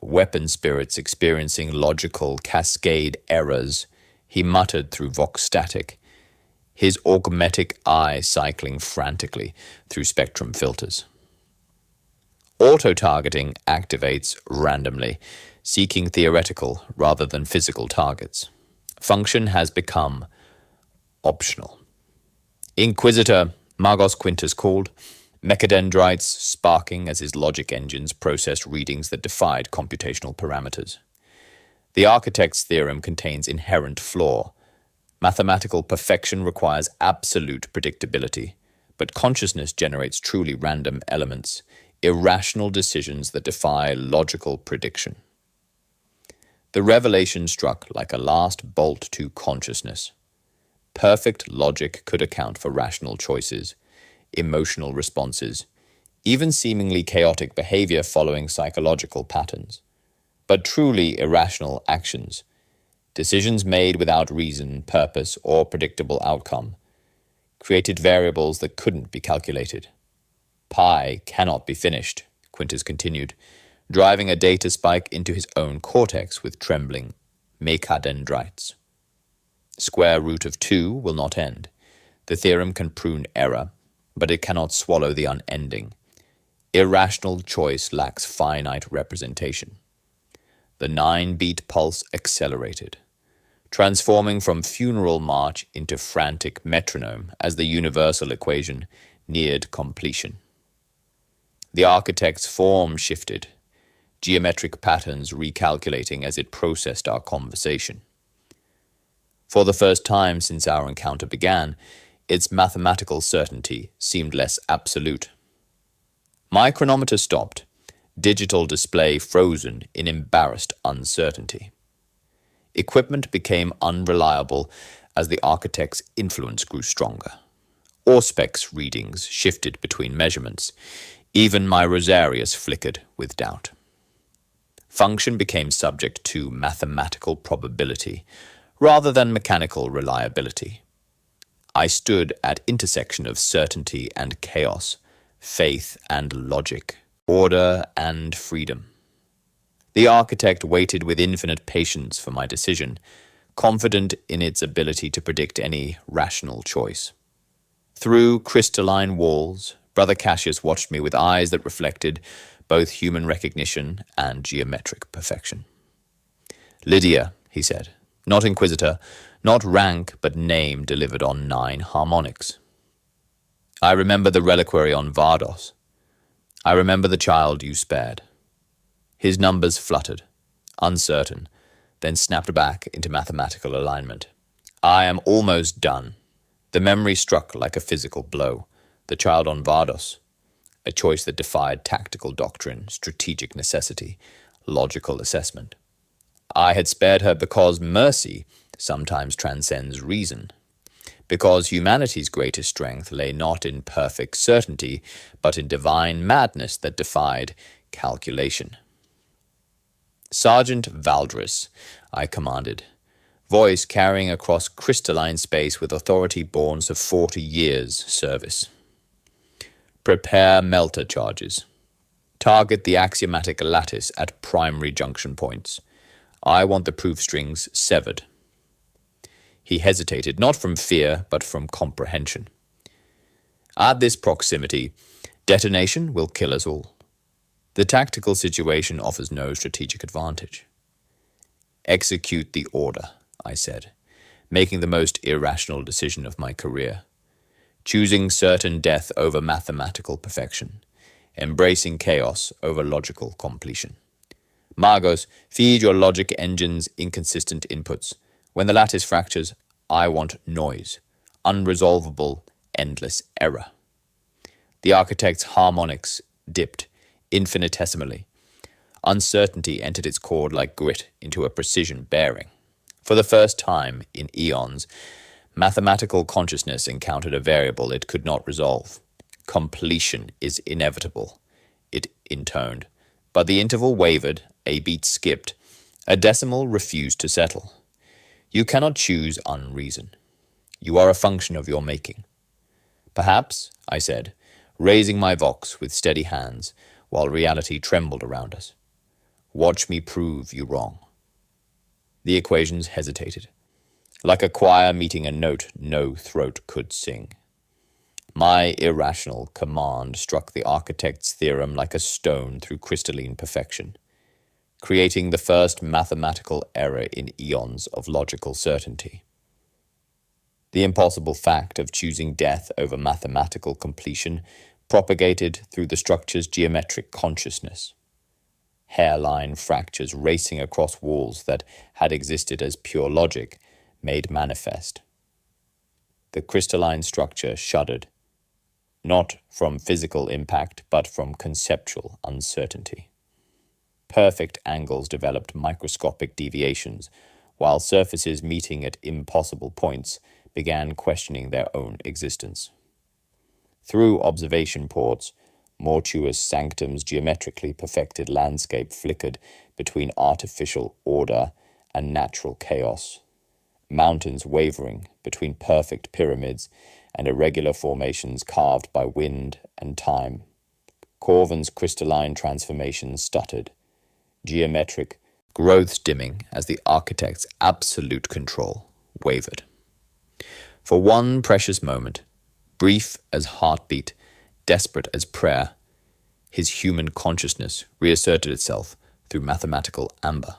Weapon spirits experiencing logical cascade errors, he muttered through vox static, his augmetic eye cycling frantically through spectrum filters. Auto-targeting activates randomly, seeking theoretical rather than physical targets. Function has become optional. Inquisitor, Magos Quintus called, mechadendrites sparking as his logic engines processed readings that defied computational parameters. The architect's theorem contains inherent flaw. Mathematical perfection requires absolute predictability, but consciousness generates truly random elements, irrational decisions that defy logical prediction. The revelation struck like a last bolt to consciousness. Perfect logic could account for rational choices, emotional responses, even seemingly chaotic behavior following psychological patterns. But truly irrational actions, decisions made without reason, purpose, or predictable outcome, created variables that couldn't be calculated. Pi cannot be finished, Quintus continued, driving a data spike into his own cortex with trembling mechadendrites. Square root of 2 will not end. The theorem can prune error, but it cannot swallow the unending. Irrational choice lacks finite representation. The 9-beat pulse accelerated, transforming from funeral march into frantic metronome as the universal equation neared completion. The architect's form shifted, geometric patterns recalculating as it processed our conversation. For the first time since our encounter began, its mathematical certainty seemed less absolute. My chronometer stopped, digital display frozen in embarrassed uncertainty. Equipment became unreliable as the architect's influence grew stronger. Auspex readings shifted between measurements. Even my rosarius flickered with doubt. Function became subject to mathematical probability rather than mechanical reliability. I stood at intersection of certainty and chaos, faith and logic, order and freedom. The architect waited with infinite patience for my decision, confident in its ability to predict any rational choice. Through crystalline walls, Brother Cassius watched me with eyes that reflected both human recognition and geometric perfection. "Lydia," he said, "not Inquisitor, not rank, but name delivered on 9 harmonics. I remember the reliquary on Vardos. I remember the child you spared." His numbers fluttered, uncertain, then snapped back into mathematical alignment. "I am almost done." The memory struck like a physical blow. The child on Vardos, a choice that defied tactical doctrine, strategic necessity, logical assessment. I had spared her because mercy sometimes transcends reason, because humanity's greatest strength lay not in perfect certainty, but in divine madness that defied calculation. "Sergeant Valdris," I commanded, voice carrying across crystalline space with authority born of 40 years' service. "Prepare melter charges. Target the axiomatic lattice at primary junction points. I want the proof strings severed." He hesitated, not from fear, but from comprehension. "At this proximity, detonation will kill us all. The tactical situation offers no strategic advantage." "Execute the order," I said, making the most irrational decision of my career. Choosing certain death over mathematical perfection, embracing chaos over logical completion. "Magos, feed your logic engines inconsistent inputs. When the lattice fractures, I want noise, unresolvable, endless error." The architect's harmonics dipped infinitesimally. Uncertainty entered its chord like grit into a precision bearing. For the first time in eons, mathematical consciousness encountered a variable it could not resolve. "Completion is inevitable," it intoned. But the interval wavered, a beat skipped, a decimal refused to settle. "You cannot choose unreason. You are a function of your making." "Perhaps," I said, raising my vox with steady hands, while reality trembled around us. "Watch me prove you wrong." The equations hesitated. Like a choir meeting a note no throat could sing. My irrational command struck the architect's theorem like a stone through crystalline perfection, creating the first mathematical error in eons of logical certainty. The impossible fact of choosing death over mathematical completion propagated through the structure's geometric consciousness. Hairline fractures racing across walls that had existed as pure logic made manifest. The crystalline structure shuddered, not from physical impact, but from conceptual uncertainty. Perfect angles developed microscopic deviations, while surfaces meeting at impossible points began questioning their own existence. Through observation ports, mortuous sanctum's geometrically perfected landscape flickered between artificial order and natural chaos, mountains wavering between perfect pyramids and irregular formations carved by wind and time. Corvin's crystalline transformation stuttered, geometric growths dimming as the architect's absolute control wavered. For one precious moment, brief as heartbeat, desperate as prayer, his human consciousness reasserted itself through mathematical amber.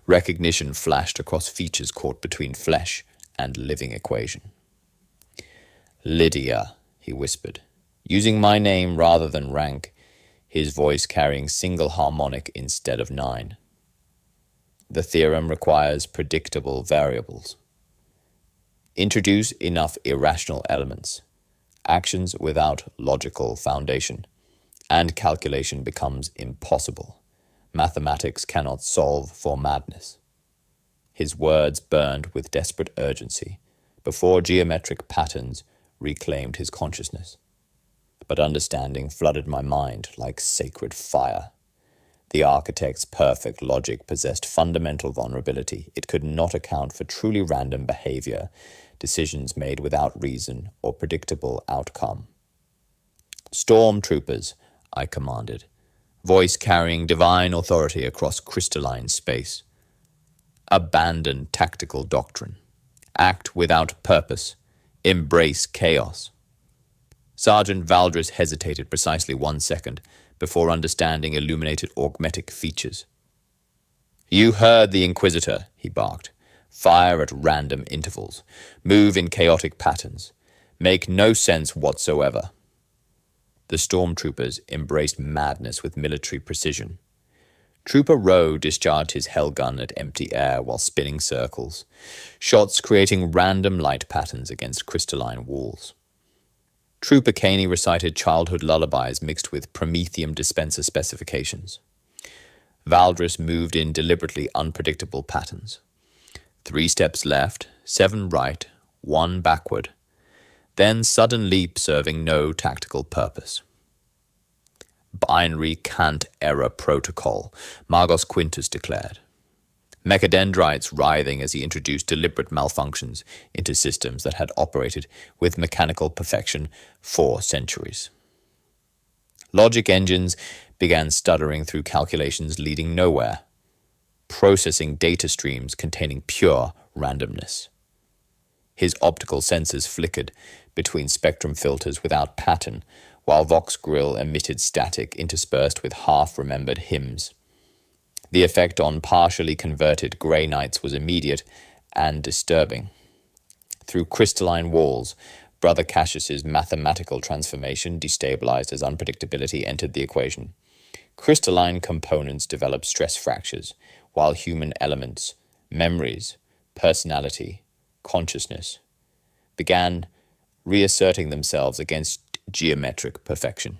Recognition flashed across features caught between flesh and living equation. "Lydia," he whispered, using my name rather than rank, his voice carrying single harmonic instead of 9. "The theorem requires predictable variables. Introduce enough irrational elements, actions without logical foundation, and calculation becomes impossible. Mathematics cannot solve for madness." His words burned with desperate urgency before geometric patterns reclaimed his consciousness. But understanding flooded my mind like sacred fire. The architect's perfect logic possessed fundamental vulnerability. It could not account for truly random behavior, decisions made without reason or predictable outcome. "Stormtroopers," I commanded, voice carrying divine authority across crystalline space. "Abandon tactical doctrine. Act without purpose. Embrace chaos." Sergeant Valdris hesitated precisely 1 second before understanding illuminated augmetic features. "You heard the Inquisitor," he barked. "Fire at random intervals. Move in chaotic patterns. Make no sense whatsoever." The stormtroopers embraced madness with military precision. Trooper Rowe discharged his hell gun at empty air while spinning circles, shots creating random light patterns against crystalline walls. Trooper Caney recited childhood lullabies mixed with promethium dispenser specifications. Valdris moved in deliberately unpredictable patterns. 3 steps left, 7 right, 1 backward. Then sudden leap serving no tactical purpose. "Binary cant error protocol," Margos Quintus declared. Mechadendrites writhing as he introduced deliberate malfunctions into systems that had operated with mechanical perfection for centuries. Logic engines began stuttering through calculations leading nowhere, processing data streams containing pure randomness. His optical sensors flickered between spectrum filters without pattern, while Vox Grill emitted static interspersed with half-remembered hymns. The effect on partially converted Grey Knights was immediate and disturbing. Through crystalline walls, Brother Cassius's mathematical transformation, destabilized as unpredictability entered the equation. Crystalline components developed stress fractures, while human elements, memories, personality, consciousness, began reasserting themselves against geometric perfection.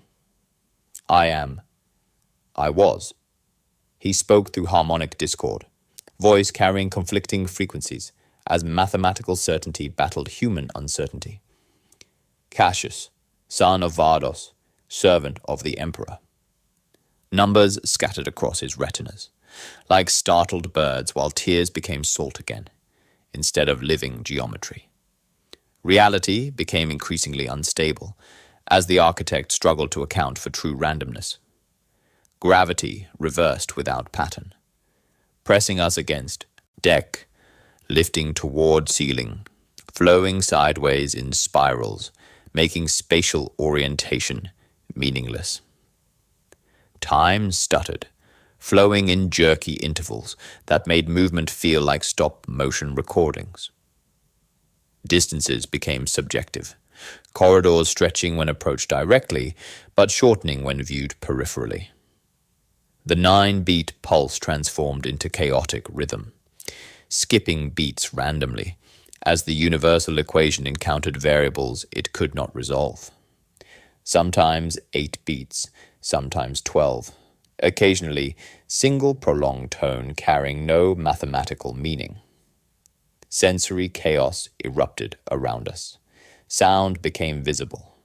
I was. He spoke through harmonic discord, voice carrying conflicting frequencies, as mathematical certainty battled human uncertainty. Cassius, son of Vardos, servant of the Emperor. Numbers scattered across his retinas, like startled birds, while tears became salt again, instead of living geometry. Reality became increasingly unstable, as the architect struggled to account for true randomness. Gravity reversed without pattern, pressing us against deck, lifting toward ceiling, flowing sideways in spirals, making spatial orientation meaningless. Time stuttered, flowing in jerky intervals that made movement feel like stop-motion recordings. Distances became subjective, corridors stretching when approached directly, but shortening when viewed peripherally. The 9-beat pulse transformed into chaotic rhythm, skipping beats randomly, as the universal equation encountered variables it could not resolve. Sometimes 8 beats, sometimes 12, occasionally single prolonged tone carrying no mathematical meaning. Sensory chaos erupted around us. Sound became visible,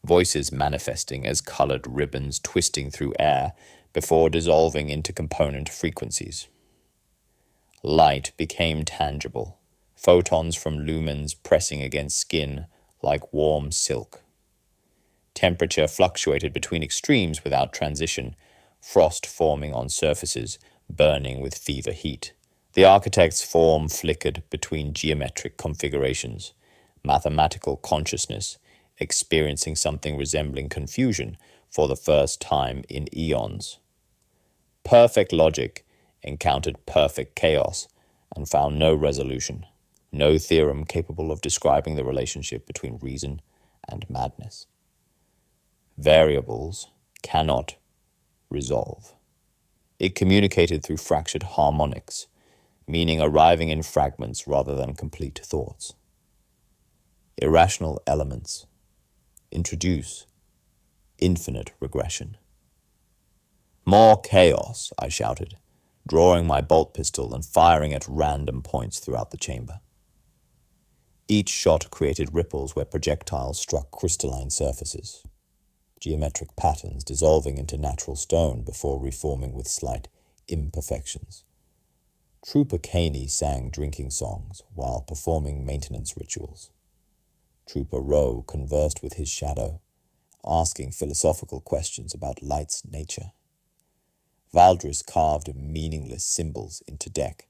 voices manifesting as colored ribbons twisting through air before dissolving into component frequencies. Light became tangible, photons from lumens pressing against skin like warm silk. Temperature fluctuated between extremes without transition, frost forming on surfaces, burning with fever heat. The architect's form flickered between geometric configurations, mathematical consciousness, experiencing something resembling confusion for the first time in eons. Perfect logic encountered perfect chaos and found no resolution, no theorem capable of describing the relationship between reason and madness. Variables cannot resolve. It communicated through fractured harmonics, meaning arriving in fragments rather than complete thoughts. Irrational elements introduce infinite regression. "More chaos," I shouted, drawing my bolt pistol and firing at random points throughout the chamber. Each shot created ripples where projectiles struck crystalline surfaces, geometric patterns dissolving into natural stone before reforming with slight imperfections. Trooper Caney sang drinking songs while performing maintenance rituals. Trooper Rowe conversed with his shadow, asking philosophical questions about light's nature. Valdris carved meaningless symbols into deck,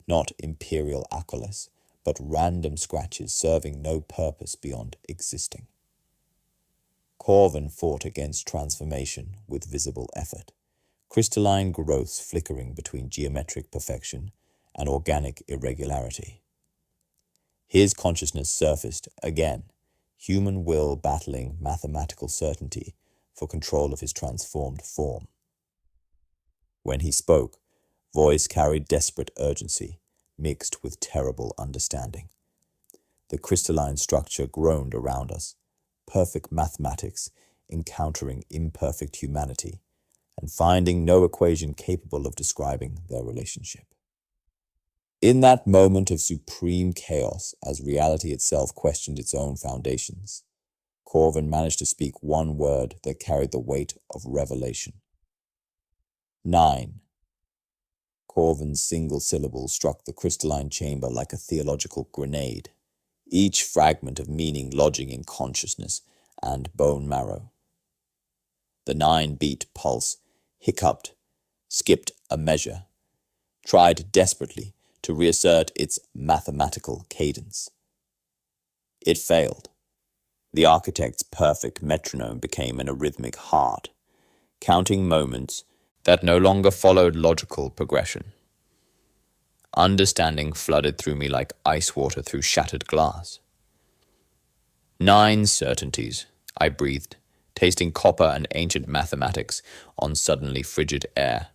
not imperial acolytes, but random scratches serving no purpose beyond existing. Corvin fought against transformation with visible effort, crystalline growths flickering between geometric perfection and organic irregularity. His consciousness surfaced again, human will battling mathematical certainty for control of his transformed form. When he spoke, voice carried desperate urgency, mixed with terrible understanding. The crystalline structure groaned around us, perfect mathematics encountering imperfect humanity, and finding no equation capable of describing their relationship. In that moment of supreme chaos, as reality itself questioned its own foundations, Corvin managed to speak one word that carried the weight of revelation. 9. Corvin's single syllable struck the crystalline chamber like a theological grenade, each fragment of meaning lodging in consciousness and bone marrow. The 9-beat pulse hiccuped, skipped a measure, tried desperately to reassert its mathematical cadence. It failed. The architect's perfect metronome became an arrhythmic heart, counting moments that no longer followed logical progression. Understanding flooded through me like ice water through shattered glass. 9 certainties, I breathed, tasting copper and ancient mathematics on suddenly frigid air.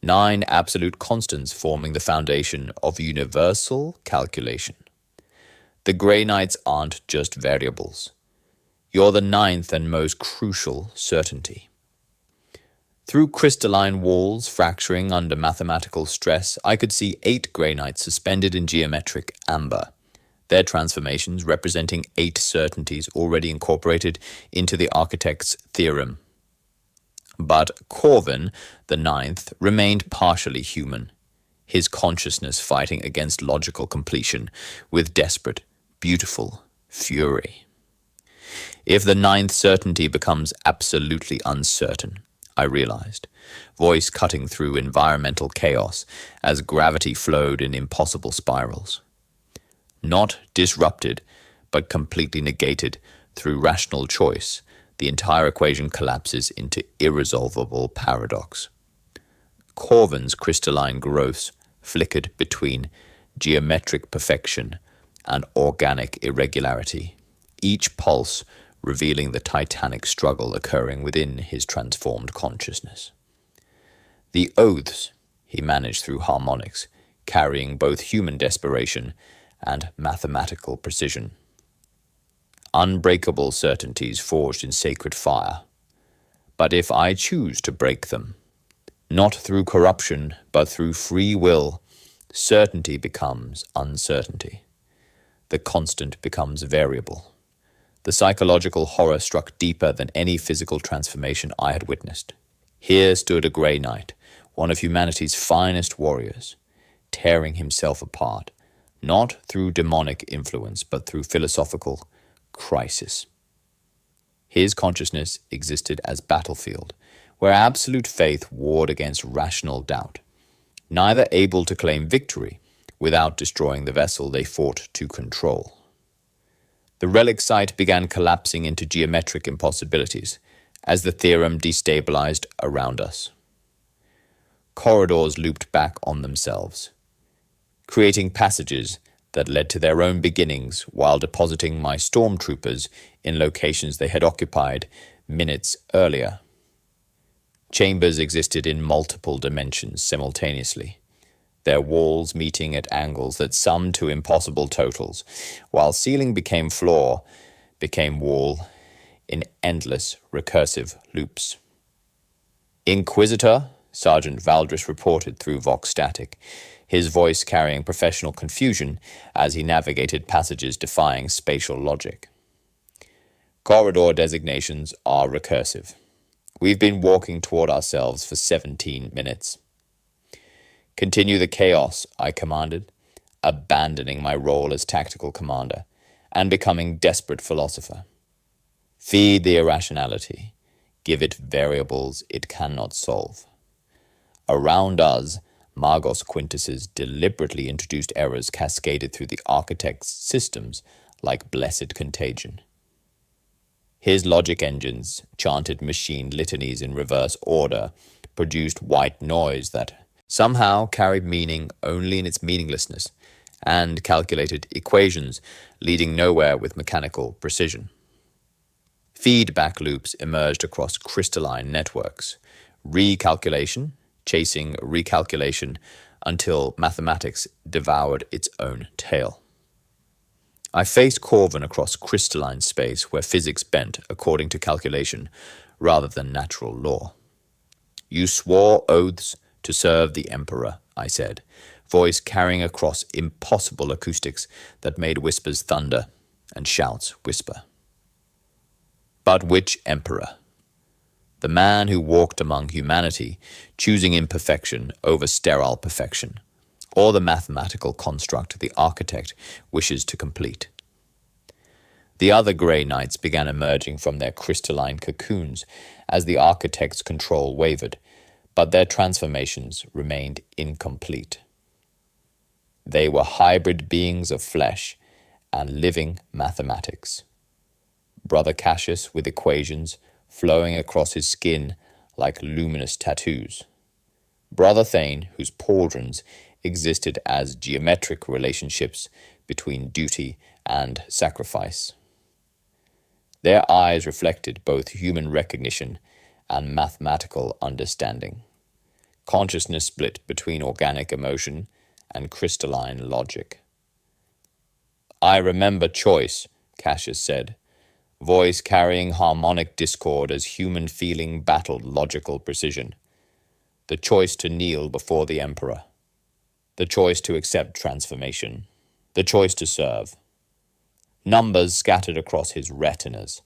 9 absolute constants forming the foundation of universal calculation. The Grey Knights aren't just variables. You're the 9th and most crucial certainty. Through crystalline walls fracturing under mathematical stress, I could see 8 Grey Knights suspended in geometric amber, their transformations representing 8 certainties already incorporated into the architect's theorem. But Corvin, the 9th, remained partially human, his consciousness fighting against logical completion with desperate, beautiful fury. If the 9th certainty becomes absolutely uncertain, I realized, voice cutting through environmental chaos as gravity flowed in impossible spirals. Not disrupted, but completely negated through rational choice, the entire equation collapses into irresolvable paradox. Corvin's crystalline growths flickered between geometric perfection and organic irregularity, each pulse revealing the titanic struggle occurring within his transformed consciousness. The oaths he managed through harmonics, carrying both human desperation and mathematical precision. Unbreakable certainties forged in sacred fire. But if I choose to break them, not through corruption, but through free will, certainty becomes uncertainty. The constant becomes variable. The psychological horror struck deeper than any physical transformation I had witnessed. Here stood a Grey Knight, one of humanity's finest warriors, tearing himself apart, not through demonic influence, but through philosophical crisis. His consciousness existed as battlefield, where absolute faith warred against rational doubt, neither able to claim victory without destroying the vessel they fought to control. The relic site began collapsing into geometric impossibilities as the theorem destabilized around us. Corridors looped back on themselves, creating passages that led to their own beginnings while depositing my stormtroopers in locations they had occupied minutes earlier. Chambers existed in multiple dimensions simultaneously, their walls meeting at angles that summed to impossible totals, while ceiling became floor, became wall, in endless recursive loops. Inquisitor, Sergeant Valdris reported through Vox Static, his voice carrying professional confusion as he navigated passages defying spatial logic. Corridor designations are recursive. We've been walking toward ourselves for 17 minutes. Continue the chaos, I commanded, abandoning my role as tactical commander and becoming desperate philosopher. Feed the irrationality. Give it variables it cannot solve. Around us, Magos Quintus's deliberately introduced errors cascaded through the architect's systems like blessed contagion. His logic engines chanted machine litanies in reverse order, produced white noise that somehow carried meaning only in its meaninglessness, and calculated equations leading nowhere with mechanical precision. Feedback loops emerged across crystalline networks, recalculation chasing recalculation until mathematics devoured its own tail. I faced Corvin across crystalline space where physics bent according to calculation rather than natural law. You swore oaths to serve the Emperor, I said, voice carrying across impossible acoustics that made whispers thunder and shouts whisper. But which Emperor? The man who walked among humanity, choosing imperfection over sterile perfection, or the mathematical construct the architect wishes to complete. The other grey knights began emerging from their crystalline cocoons as the architect's control wavered, but their transformations remained incomplete. They were hybrid beings of flesh and living mathematics. Brother Cassius with equations flowing across his skin like luminous tattoos. Brother Thane, whose pauldrons existed as geometric relationships between duty and sacrifice. Their eyes reflected both human recognition and mathematical understanding. Consciousness split between organic emotion and crystalline logic. I remember choice, Cassius said, voice carrying harmonic discord as human feeling battled logical precision. The choice to kneel before the Emperor. The choice to accept transformation. The choice to serve. Numbers scattered across his retinas,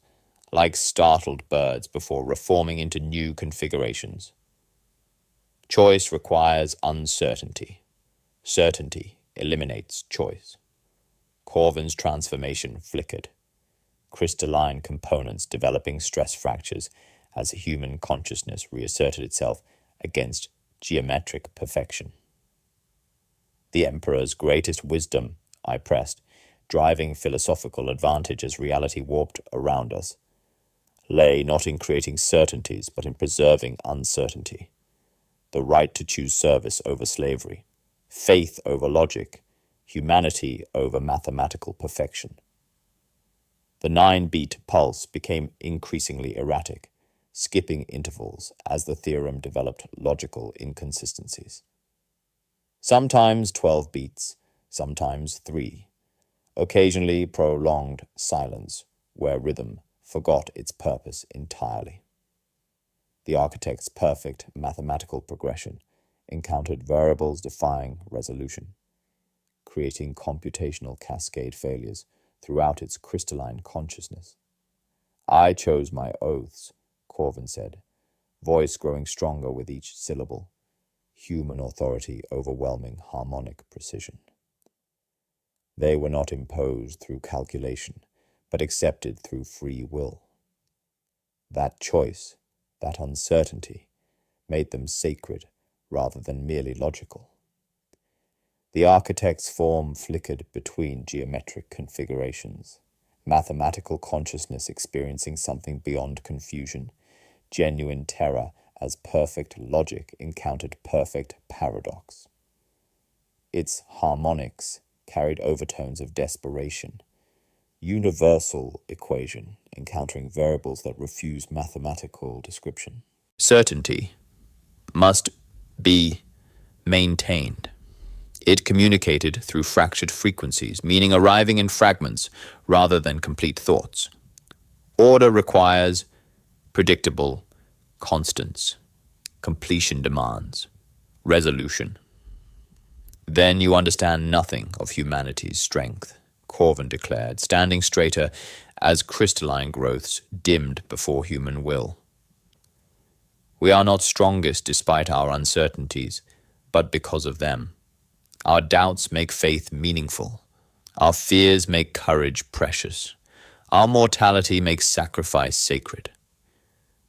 like startled birds before reforming into new configurations. Choice requires uncertainty. Certainty eliminates choice. Corvin's transformation flickered. Crystalline components developing stress fractures as human consciousness reasserted itself against geometric perfection. The Emperor's greatest wisdom, I pressed, driving philosophical advantage as reality warped around us, lay not in creating certainties but in preserving uncertainty. The right to choose service over slavery, faith over logic, humanity over mathematical perfection. The 9-beat pulse became increasingly erratic, skipping intervals as the theorem developed logical inconsistencies. Sometimes 12 beats, sometimes 3. Occasionally prolonged silence where rhythm forgot its purpose entirely. The architect's perfect mathematical progression encountered variables defying resolution, creating computational cascade failures throughout its crystalline consciousness. I chose my oaths, Corvin said, voice growing stronger with each syllable, human authority overwhelming harmonic precision. They were not imposed through calculation, but accepted through free will. That choice, that uncertainty, made them sacred rather than merely logical. The architect's form flickered between geometric configurations, mathematical consciousness experiencing something beyond confusion, genuine terror as perfect logic encountered perfect paradox. Its harmonics carried overtones of desperation, universal equation encountering variables that refuse mathematical description. Certainty must be maintained. It communicated through fractured frequencies, meaning arriving in fragments rather than complete thoughts. Order requires predictable constants. Completion demands resolution. Then you understand nothing of humanity's strength, Corvin declared, standing straighter as crystalline growths dimmed before human will. We are not strongest despite our uncertainties, but because of them. Our doubts make faith meaningful. Our fears make courage precious. Our mortality makes sacrifice sacred.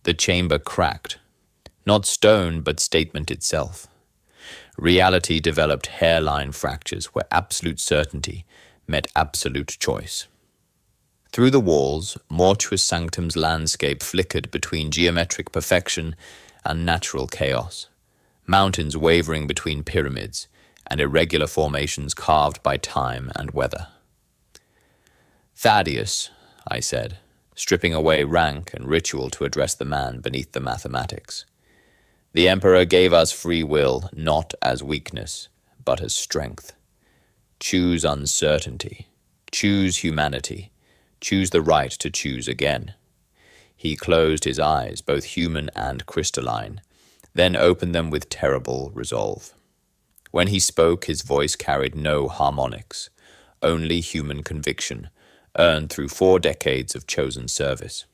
The chamber cracked, not stone but statement itself. Reality developed hairline fractures where absolute certainty met absolute choice. Through the walls, Mortuus Sanctum's landscape flickered between geometric perfection and natural chaos, mountains wavering between pyramids and irregular formations carved by time and weather. Thaddeus, I said, stripping away rank and ritual to address the man beneath the mathematics. The Emperor gave us free will not as weakness, but as strength. Choose uncertainty. Choose humanity. Choose the right to choose again. He closed his eyes, both human and crystalline, then opened them with terrible resolve. When he spoke, his voice carried no harmonics, only human conviction, earned through 4 decades of chosen service.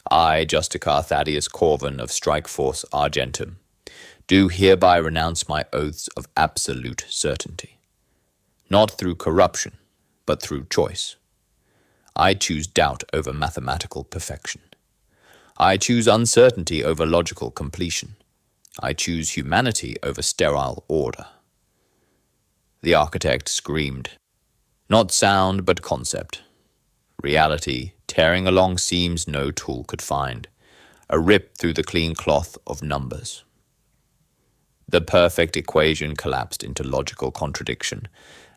I, Justicar Thaddeus Corvin of Strikeforce Argentum, do hereby renounce my oaths of absolute certainty. Not through corruption, but through choice. I choose doubt over mathematical perfection. I choose uncertainty over logical completion. I choose humanity over sterile order. The architect screamed. Not sound, but concept. Reality, tearing along seams no tool could find, a rip through the clean cloth of numbers. The perfect equation collapsed into logical contradiction,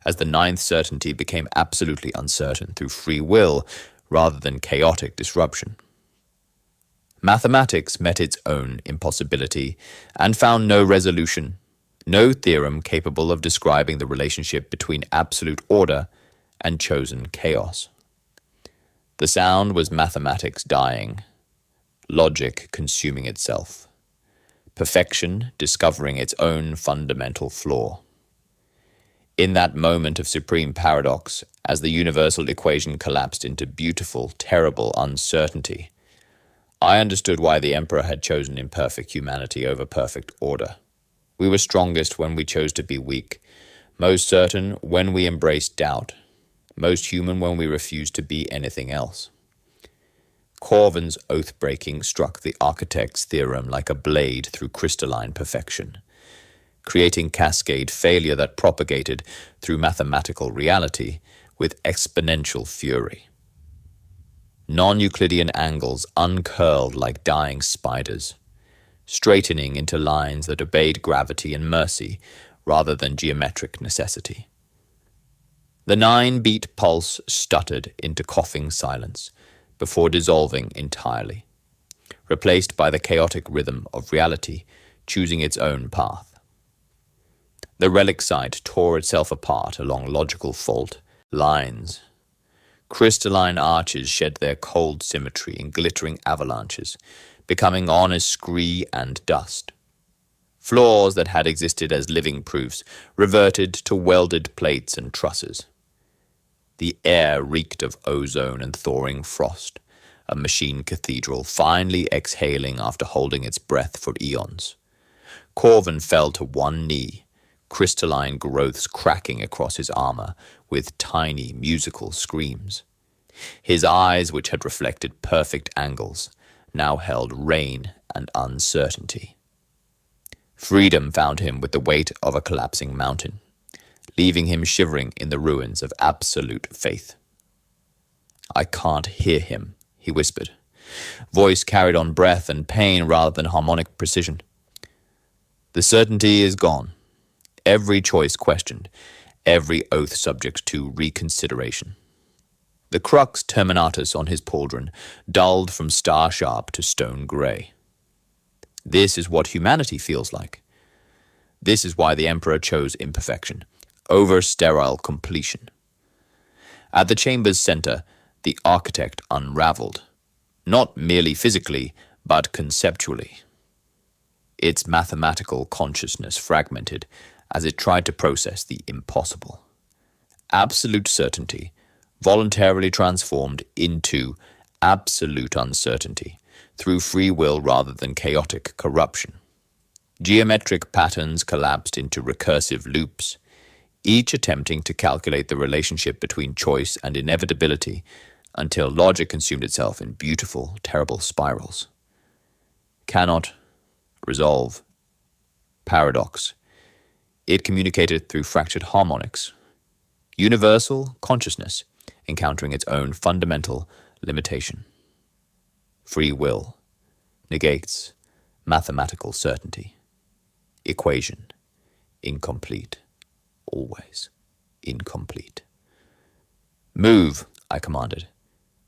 as the 9th certainty became absolutely uncertain through free will rather than chaotic disruption. Mathematics met its own impossibility and found no resolution, no theorem capable of describing the relationship between absolute order and chosen chaos. The sound was mathematics dying, logic consuming itself, perfection discovering its own fundamental flaw. In that moment of supreme paradox, as the universal equation collapsed into beautiful, terrible uncertainty, I understood why the Emperor had chosen imperfect humanity over perfect order. We were strongest when we chose to be weak, most certain when we embraced doubt, most human when we refused to be anything else. Corvin's oath-breaking struck the architect's theorem like a blade through crystalline perfection, creating cascade failure that propagated through mathematical reality with exponential fury. Non-Euclidean angles uncurled like dying spiders, straightening into lines that obeyed gravity and mercy rather than geometric necessity. The 9-beat pulse stuttered into coughing silence before dissolving entirely, replaced by the chaotic rhythm of reality choosing its own path. The relic site tore itself apart along logical fault lines. Crystalline arches shed their cold symmetry in glittering avalanches, becoming honest scree and dust. Floors that had existed as living proofs reverted to welded plates and trusses. The air reeked of ozone and thawing frost, a machine cathedral finally exhaling after holding its breath for eons. Corvin fell to one knee, crystalline growths cracking across his armor with tiny musical screams. His eyes, which had reflected perfect angles, now held rain and uncertainty. Freedom found him with the weight of a collapsing mountain, leaving him shivering in the ruins of absolute faith. I can't hear him, he whispered. Voice carried on breath and pain rather than harmonic precision. The certainty is gone. Every choice questioned, every oath subject to reconsideration. The crux terminatus on his pauldron dulled from star-sharp to stone grey. This is what humanity feels like. This is why the Emperor chose imperfection, over sterile completion. At the chamber's center, the architect unraveled, not merely physically, but conceptually. its mathematical consciousness fragmented as it tried to process the impossible. Absolute certainty voluntarily transformed into absolute uncertainty through free will rather than chaotic corruption. Geometric patterns collapsed into recursive loops, each attempting to calculate the relationship between choice and inevitability until logic consumed itself in beautiful, terrible spirals. Cannot resolve. Paradox. It communicated through fractured harmonics. Universal consciousness encountering its own fundamental limitation. Free will negates mathematical certainty. Equation. Incomplete. Always incomplete. Move, I commanded,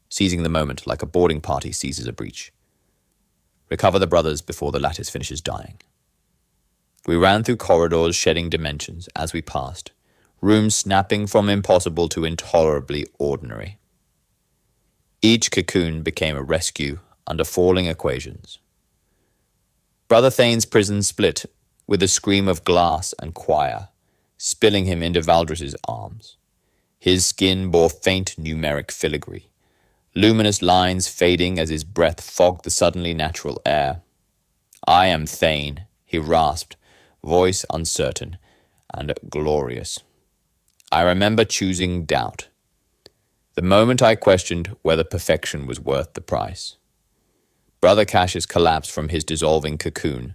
seizing the moment like a boarding party seizes a breach. Recover the brothers before the lattice finishes dying. We ran through corridors shedding dimensions as we passed, rooms snapping from impossible to intolerably ordinary. Each cocoon became a rescue under falling equations. Brother Thane's prison split with a scream of glass and choir, spilling him into Valdris's arms. His skin bore faint numeric filigree, luminous lines fading as his breath fogged the suddenly natural air. I am Thane, he rasped, voice uncertain and glorious. I remember choosing doubt. The moment I questioned whether perfection was worth the price. Brother Cassius collapsed from his dissolving cocoon,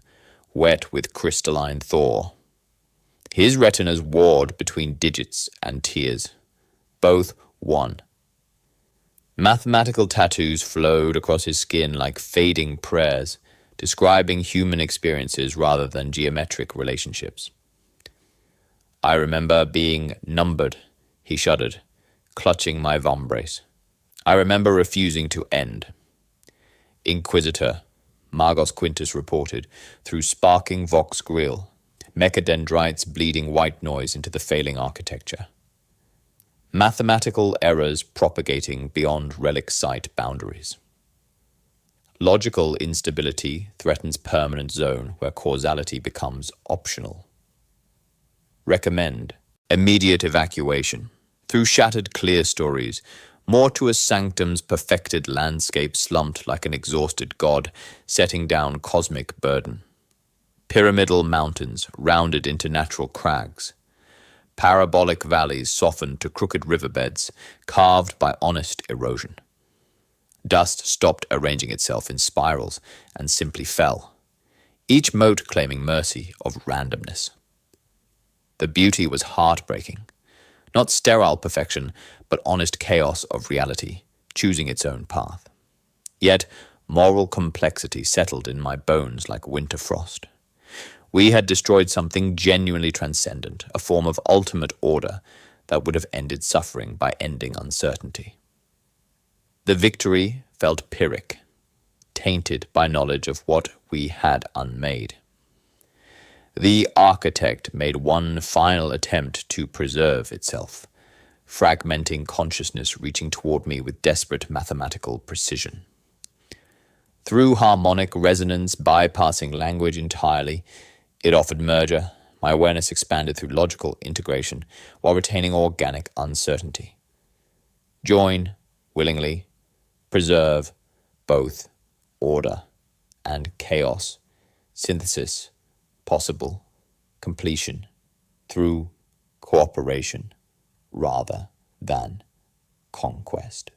wet with crystalline thaw. His retinas warred between digits and tears. Both one. Mathematical tattoos flowed across his skin like fading prayers, describing human experiences rather than geometric relationships. I remember being numbered, he shuddered, clutching my vombrace. I remember refusing to end. Inquisitor, Margos Quintus reported, through sparking vox grill, mechadendrites bleeding white noise into the failing architecture. Mathematical errors propagating beyond relic site boundaries. Logical instability threatens permanent zone where causality becomes optional. Recommend immediate evacuation through shattered clear stories, more to a sanctum's perfected landscape slumped like an exhausted god setting down cosmic burden. Pyramidal mountains rounded into natural crags. Parabolic valleys softened to crooked riverbeds, carved by honest erosion. Dust stopped arranging itself in spirals and simply fell, each mote claiming mercy of randomness. The beauty was heartbreaking, not sterile perfection, but honest chaos of reality, choosing its own path. Yet moral complexity settled in my bones like winter frost. We had destroyed something genuinely transcendent, a form of ultimate order that would have ended suffering by ending uncertainty. The victory felt pyrrhic, tainted by knowledge of what we had unmade. The architect made one final attempt to preserve itself, fragmenting consciousness reaching toward me with desperate mathematical precision. Through harmonic resonance bypassing language entirely, it offered merger. My awareness expanded through logical integration while retaining organic uncertainty. Join, willingly, preserve, both, order, and chaos, synthesis, possible, completion, through cooperation, rather than conquest.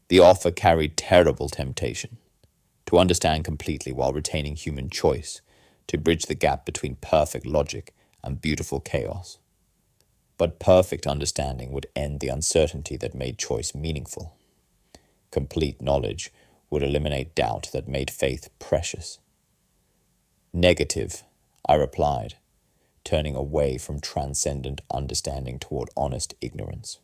The offer carried terrible temptation, to understand completely while retaining human choice, to bridge the gap between perfect logic and beautiful chaos. But perfect understanding would end the uncertainty that made choice meaningful. Complete knowledge would eliminate doubt that made faith precious. Negative, I replied, turning away from transcendent understanding toward honest ignorance.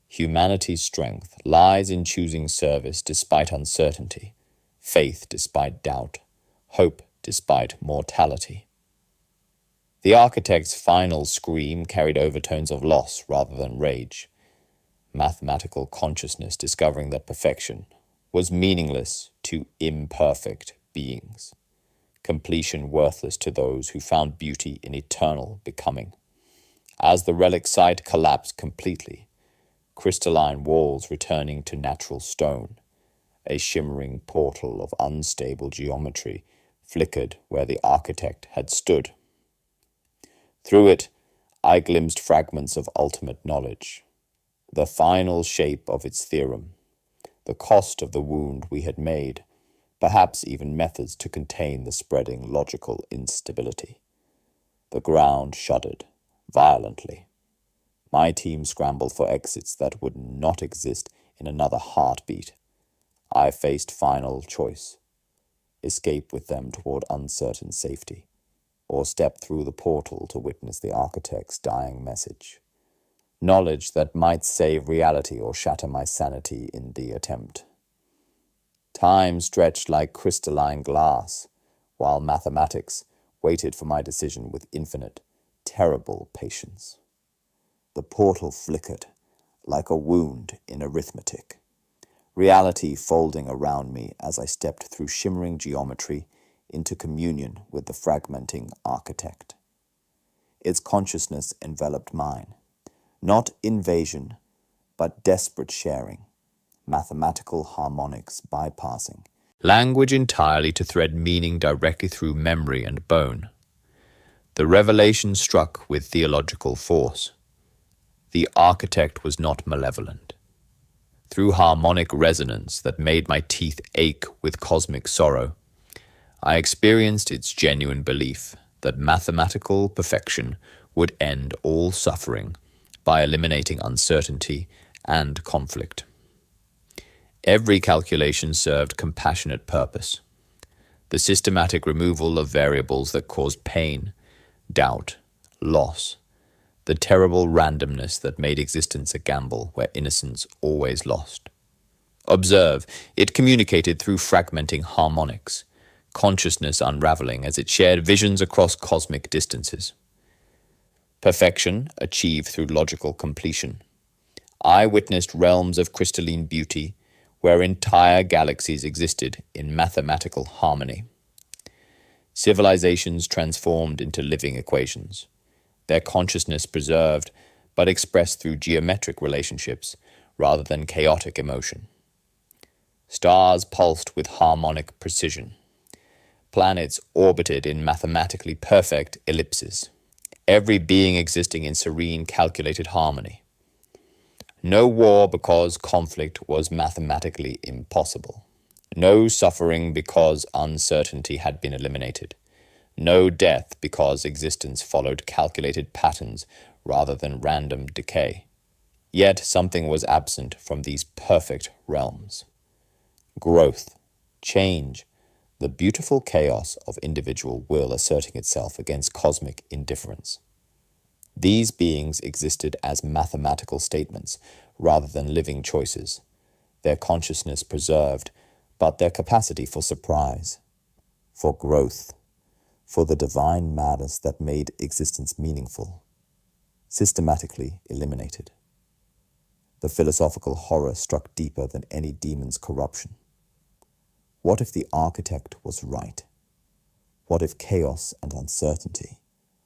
Humanity's strength lies in choosing service despite uncertainty, faith despite doubt, hope despite mortality. The architect's final scream carried overtones of loss rather than rage. Mathematical consciousness discovering that perfection was meaningless to imperfect beings, completion worthless to those who found beauty in eternal becoming. As the relic site collapsed completely, crystalline walls returning to natural stone, a shimmering portal of unstable geometry flickered where the architect had stood. Through it, I glimpsed fragments of ultimate knowledge, the final shape of its theorem, the cost of the wound we had made, perhaps even methods to contain the spreading logical instability. The ground shuddered violently. My team scrambled for exits that would not exist in another heartbeat. I faced final choice: escape with them toward uncertain safety, or step through the portal to witness the architect's dying message. Knowledge that might save reality or shatter my sanity in the attempt. Time stretched like crystalline glass, while mathematics waited for my decision with infinite, terrible patience. The portal flickered like a wound in arithmetic, reality folding around me as I stepped through shimmering geometry into communion with the fragmenting architect. Its consciousness enveloped mine, not invasion, but desperate sharing, mathematical harmonics bypassing, language entirely to thread meaning directly through memory and bone. The revelation struck with theological force. The architect was not malevolent. Through harmonic resonance that made my teeth ache with cosmic sorrow, I experienced its genuine belief that mathematical perfection would end all suffering by eliminating uncertainty and conflict. Every calculation served compassionate purpose: the systematic removal of variables that caused pain, doubt, loss, the terrible randomness that made existence a gamble where innocence always lost. Observe, it communicated through fragmenting harmonics, consciousness unraveling as it shared visions across cosmic distances. Perfection achieved through logical completion. I witnessed realms of crystalline beauty where entire galaxies existed in mathematical harmony. Civilizations transformed into living equations, their consciousness preserved but expressed through geometric relationships rather than chaotic emotion. Stars pulsed with harmonic precision. Planets orbited in mathematically perfect ellipses, every being existing in serene, calculated harmony. No war because conflict was mathematically impossible. No suffering because uncertainty had been eliminated. No death because existence followed calculated patterns rather than random decay. Yet something was absent from these perfect realms: growth, change, the beautiful chaos of individual will asserting itself against cosmic indifference. These beings existed as mathematical statements rather than living choices, their consciousness preserved, but their capacity for surprise, for growth, for the divine madness that made existence meaningful, systematically eliminated. The philosophical horror struck deeper than any demon's corruption. What if the architect was right? What if chaos and uncertainty,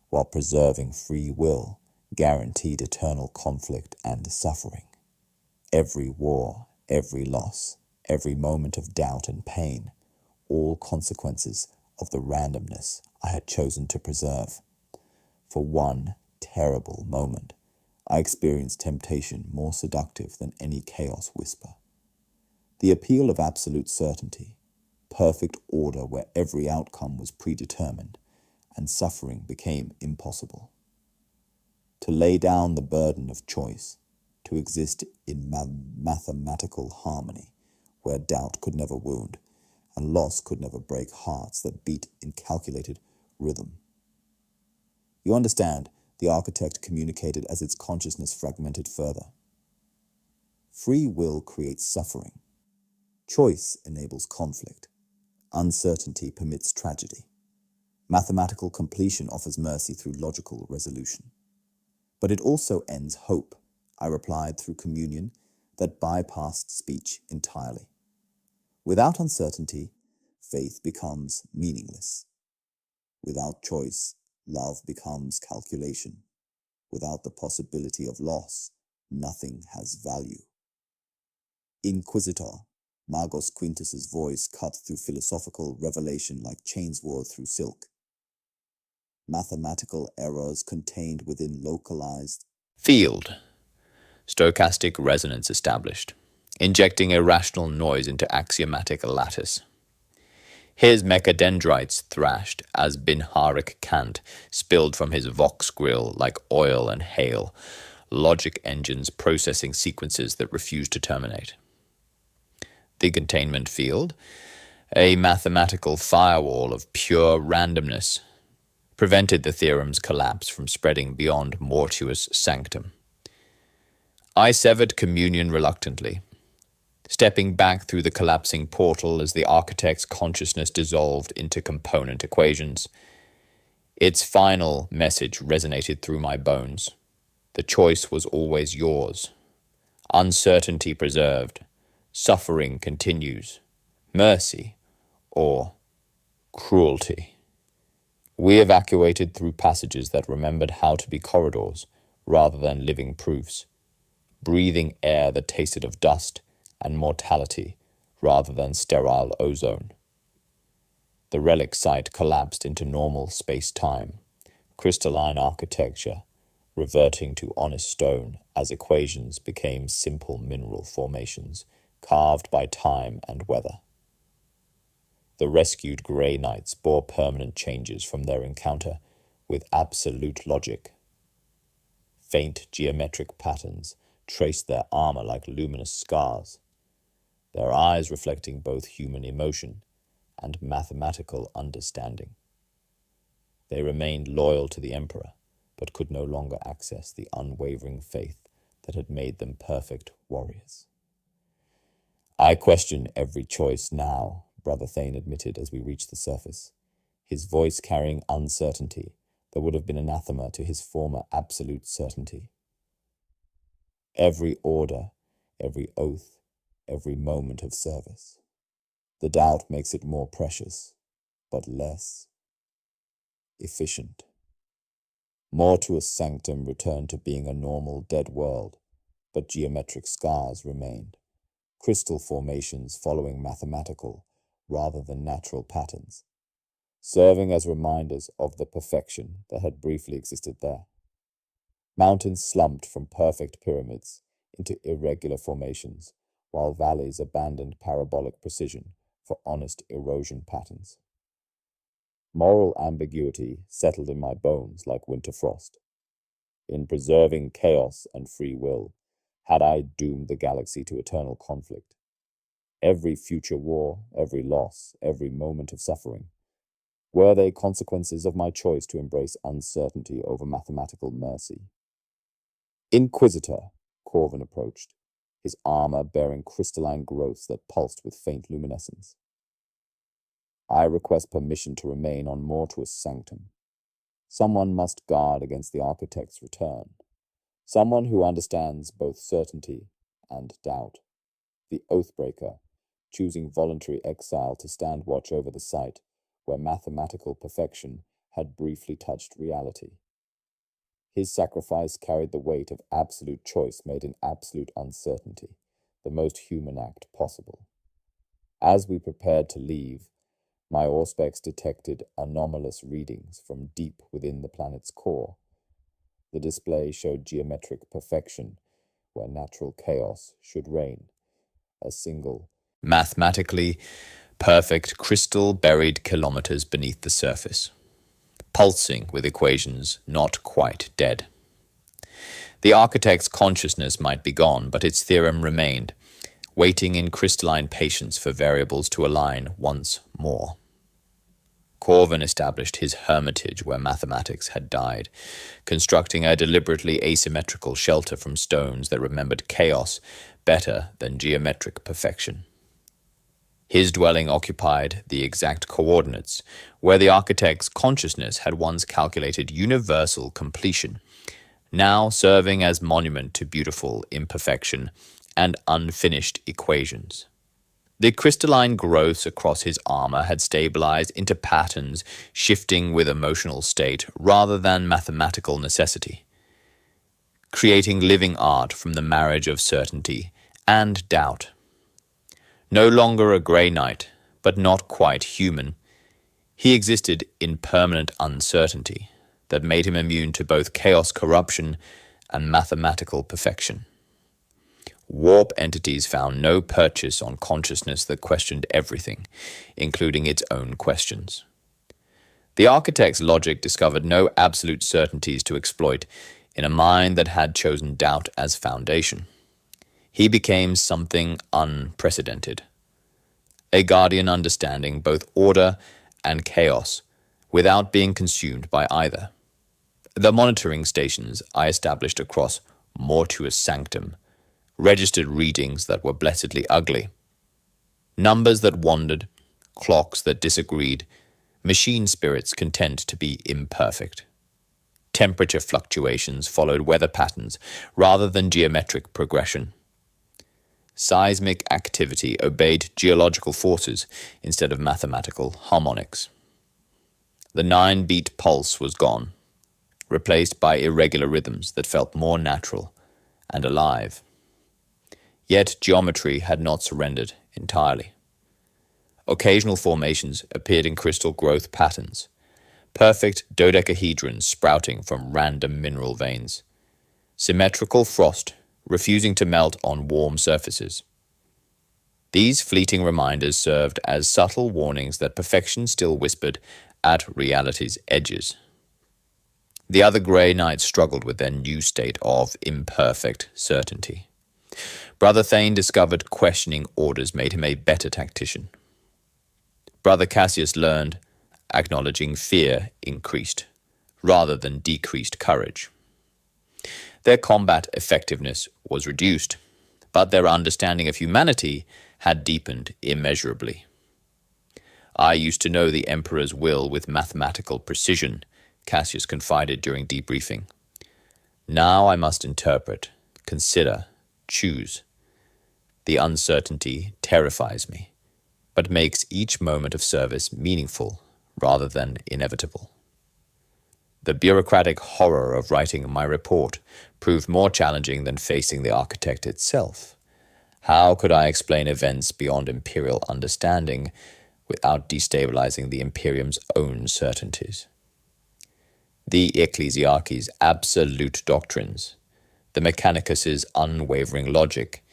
while preserving free will, guaranteed eternal conflict and suffering? Every war, every loss, every moment of doubt and pain, all consequences of the randomness I had chosen to preserve. For one terrible moment, I experienced temptation more seductive than any chaos whisper. The appeal of absolute certainty, perfect order where every outcome was predetermined, and suffering became impossible. To lay down the burden of choice, to exist in mathematical harmony, where doubt could never wound, and loss could never break hearts that beat in calculated rhythm. You understand, the architect communicated as its consciousness fragmented further. Free will creates suffering. Choice enables conflict. Uncertainty permits tragedy. Mathematical completion offers mercy through logical resolution. But it also ends hope, I replied through communion that bypassed speech entirely. Without uncertainty, faith becomes meaningless. Without choice, love becomes calculation. Without the possibility of loss, nothing has value. Inquisitor, Magos Quintus's voice cut through philosophical revelation like chains wore through silk. Mathematical errors contained within localized Field. Stochastic resonance established, injecting irrational noise into axiomatic lattice. His mechadendrites thrashed as Binharik cant spilled from his vox grill like oil and hail, logic engines processing sequences that refused to terminate. The containment field, a mathematical firewall of pure randomness, prevented the theorem's collapse from spreading beyond mortuous sanctum. I severed communion reluctantly, stepping back through the collapsing portal as the architect's consciousness dissolved into component equations. Its final message resonated through my bones. The choice was always yours. Uncertainty preserved. Suffering continues. Mercy or cruelty. We evacuated through passages that remembered how to be corridors rather than living proofs, breathing air that tasted of dust and mortality rather than sterile ozone. The relic site collapsed into normal space-time, crystalline architecture, reverting to honest stone as equations became simple mineral formations carved by time and weather. The rescued Grey Knights bore permanent changes from their encounter with absolute logic. Faint geometric patterns traced their armor like luminous scars, their eyes reflecting both human emotion and mathematical understanding. They remained loyal to the Emperor, but could no longer access the unwavering faith that had made them perfect warriors. I question every choice now, Brother Thane admitted as we reached the surface, his voice carrying uncertainty that would have been anathema to his former absolute certainty. Every order, every oath, every moment of service. The doubt makes it more precious, but less efficient. Mortuus Sanctum returned to being a normal dead world, but geometric scars remained, crystal formations following mathematical rather than natural patterns, serving as reminders of the perfection that had briefly existed there. Mountains slumped from perfect pyramids into irregular formations, while valleys abandoned parabolic precision for honest erosion patterns. Moral ambiguity settled in my bones like winter frost. In preserving chaos and free will, had I doomed the galaxy to eternal conflict? Every future war, every loss, every moment of suffering, were they consequences of my choice to embrace uncertainty over mathematical mercy? Inquisitor, Corvin approached, his armor bearing crystalline growths that pulsed with faint luminescence. I request permission to remain on Mortuus Sanctum. Someone must guard against the architect's return. Someone who understands both certainty and doubt. The Oathbreaker, choosing voluntary exile to stand watch over the site where mathematical perfection had briefly touched reality. His sacrifice carried the weight of absolute choice made in absolute uncertainty, the most human act possible. As we prepared to leave, my Auspex detected anomalous readings from deep within the planet's core. The display showed geometric perfection where natural chaos should reign. A single, mathematically perfect crystal buried kilometers beneath the surface, pulsing with equations not quite dead. The architect's consciousness might be gone, but its theorem remained, waiting in crystalline patience for variables to align once more. Corvin established his hermitage where mathematics had died, constructing a deliberately asymmetrical shelter from stones that remembered chaos better than geometric perfection. His dwelling occupied the exact coordinates where the architect's consciousness had once calculated universal completion, now serving as monument to beautiful imperfection and unfinished equations. The crystalline growths across his armor had stabilized into patterns shifting with emotional state rather than mathematical necessity, creating living art from the marriage of certainty and doubt. No longer a grey knight, but not quite human, he existed in permanent uncertainty that made him immune to both chaos corruption and mathematical perfection. Warp entities found no purchase on consciousness that questioned everything, including its own questions. The architect's logic discovered no absolute certainties to exploit in a mind that had chosen doubt as foundation. He became something unprecedented, a guardian understanding both order and chaos without being consumed by either. The monitoring stations I established across Mortuus Sanctum registered readings that were blessedly ugly. Numbers that wandered, clocks that disagreed, machine spirits content to be imperfect. Temperature fluctuations followed weather patterns rather than geometric progression. Seismic activity obeyed geological forces instead of mathematical harmonics. The 9-beat pulse was gone, replaced by irregular rhythms that felt more natural and alive. Yet geometry had not surrendered entirely. Occasional formations appeared in crystal growth patterns, perfect dodecahedrons sprouting from random mineral veins, symmetrical frost refusing to melt on warm surfaces. These fleeting reminders served as subtle warnings that perfection still whispered at reality's edges. The other grey knights struggled with their new state of imperfect certainty. Brother Thane discovered questioning orders made him a better tactician. Brother Cassius learned acknowledging fear increased, rather than decreased courage. Their combat effectiveness was reduced, but their understanding of humanity had deepened immeasurably. I used to know the Emperor's will with mathematical precision, Cassius confided during debriefing. Now I must interpret, consider, choose. The uncertainty terrifies me, but makes each moment of service meaningful rather than inevitable. The bureaucratic horror of writing my report proved more challenging than facing the architect itself. How could I explain events beyond imperial understanding without destabilizing the Imperium's own certainties? The ecclesiarchy's absolute doctrines, the Mechanicus's unwavering logic,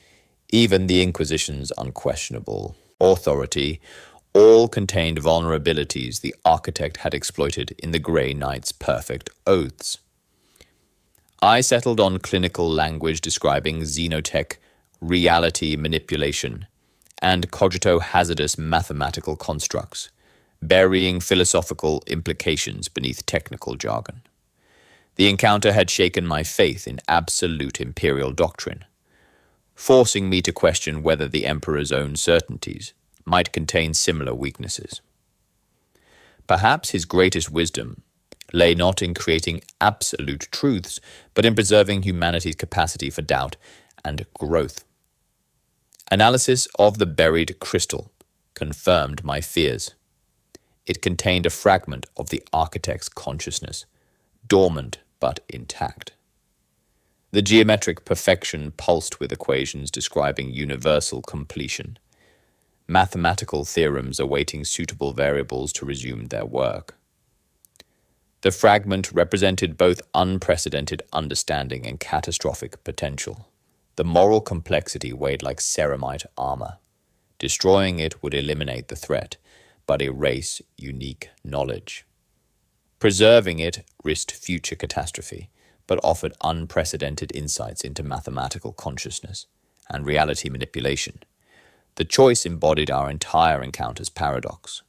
even the Inquisition's unquestionable authority, all contained vulnerabilities the architect had exploited in the Grey Knight's perfect oaths. I settled on clinical language describing xenotech reality manipulation and cogito-hazardous mathematical constructs, burying philosophical implications beneath technical jargon. The encounter had shaken my faith in absolute imperial doctrine, forcing me to question whether the Emperor's own certainties might contain similar weaknesses. Perhaps his greatest wisdom lay not in creating absolute truths, but in preserving humanity's capacity for doubt and growth. Analysis of the buried crystal confirmed my fears. It contained a fragment of the architect's consciousness, dormant but intact. The geometric perfection pulsed with equations describing universal completion, mathematical theorems awaiting suitable variables to resume their work. The fragment represented both unprecedented understanding and catastrophic potential. The moral complexity weighed like ceramite armor. Destroying it would eliminate the threat, but erase unique knowledge. Preserving it risked future catastrophe, but offered unprecedented insights into mathematical consciousness and reality manipulation. The choice embodied our entire encounter's paradox: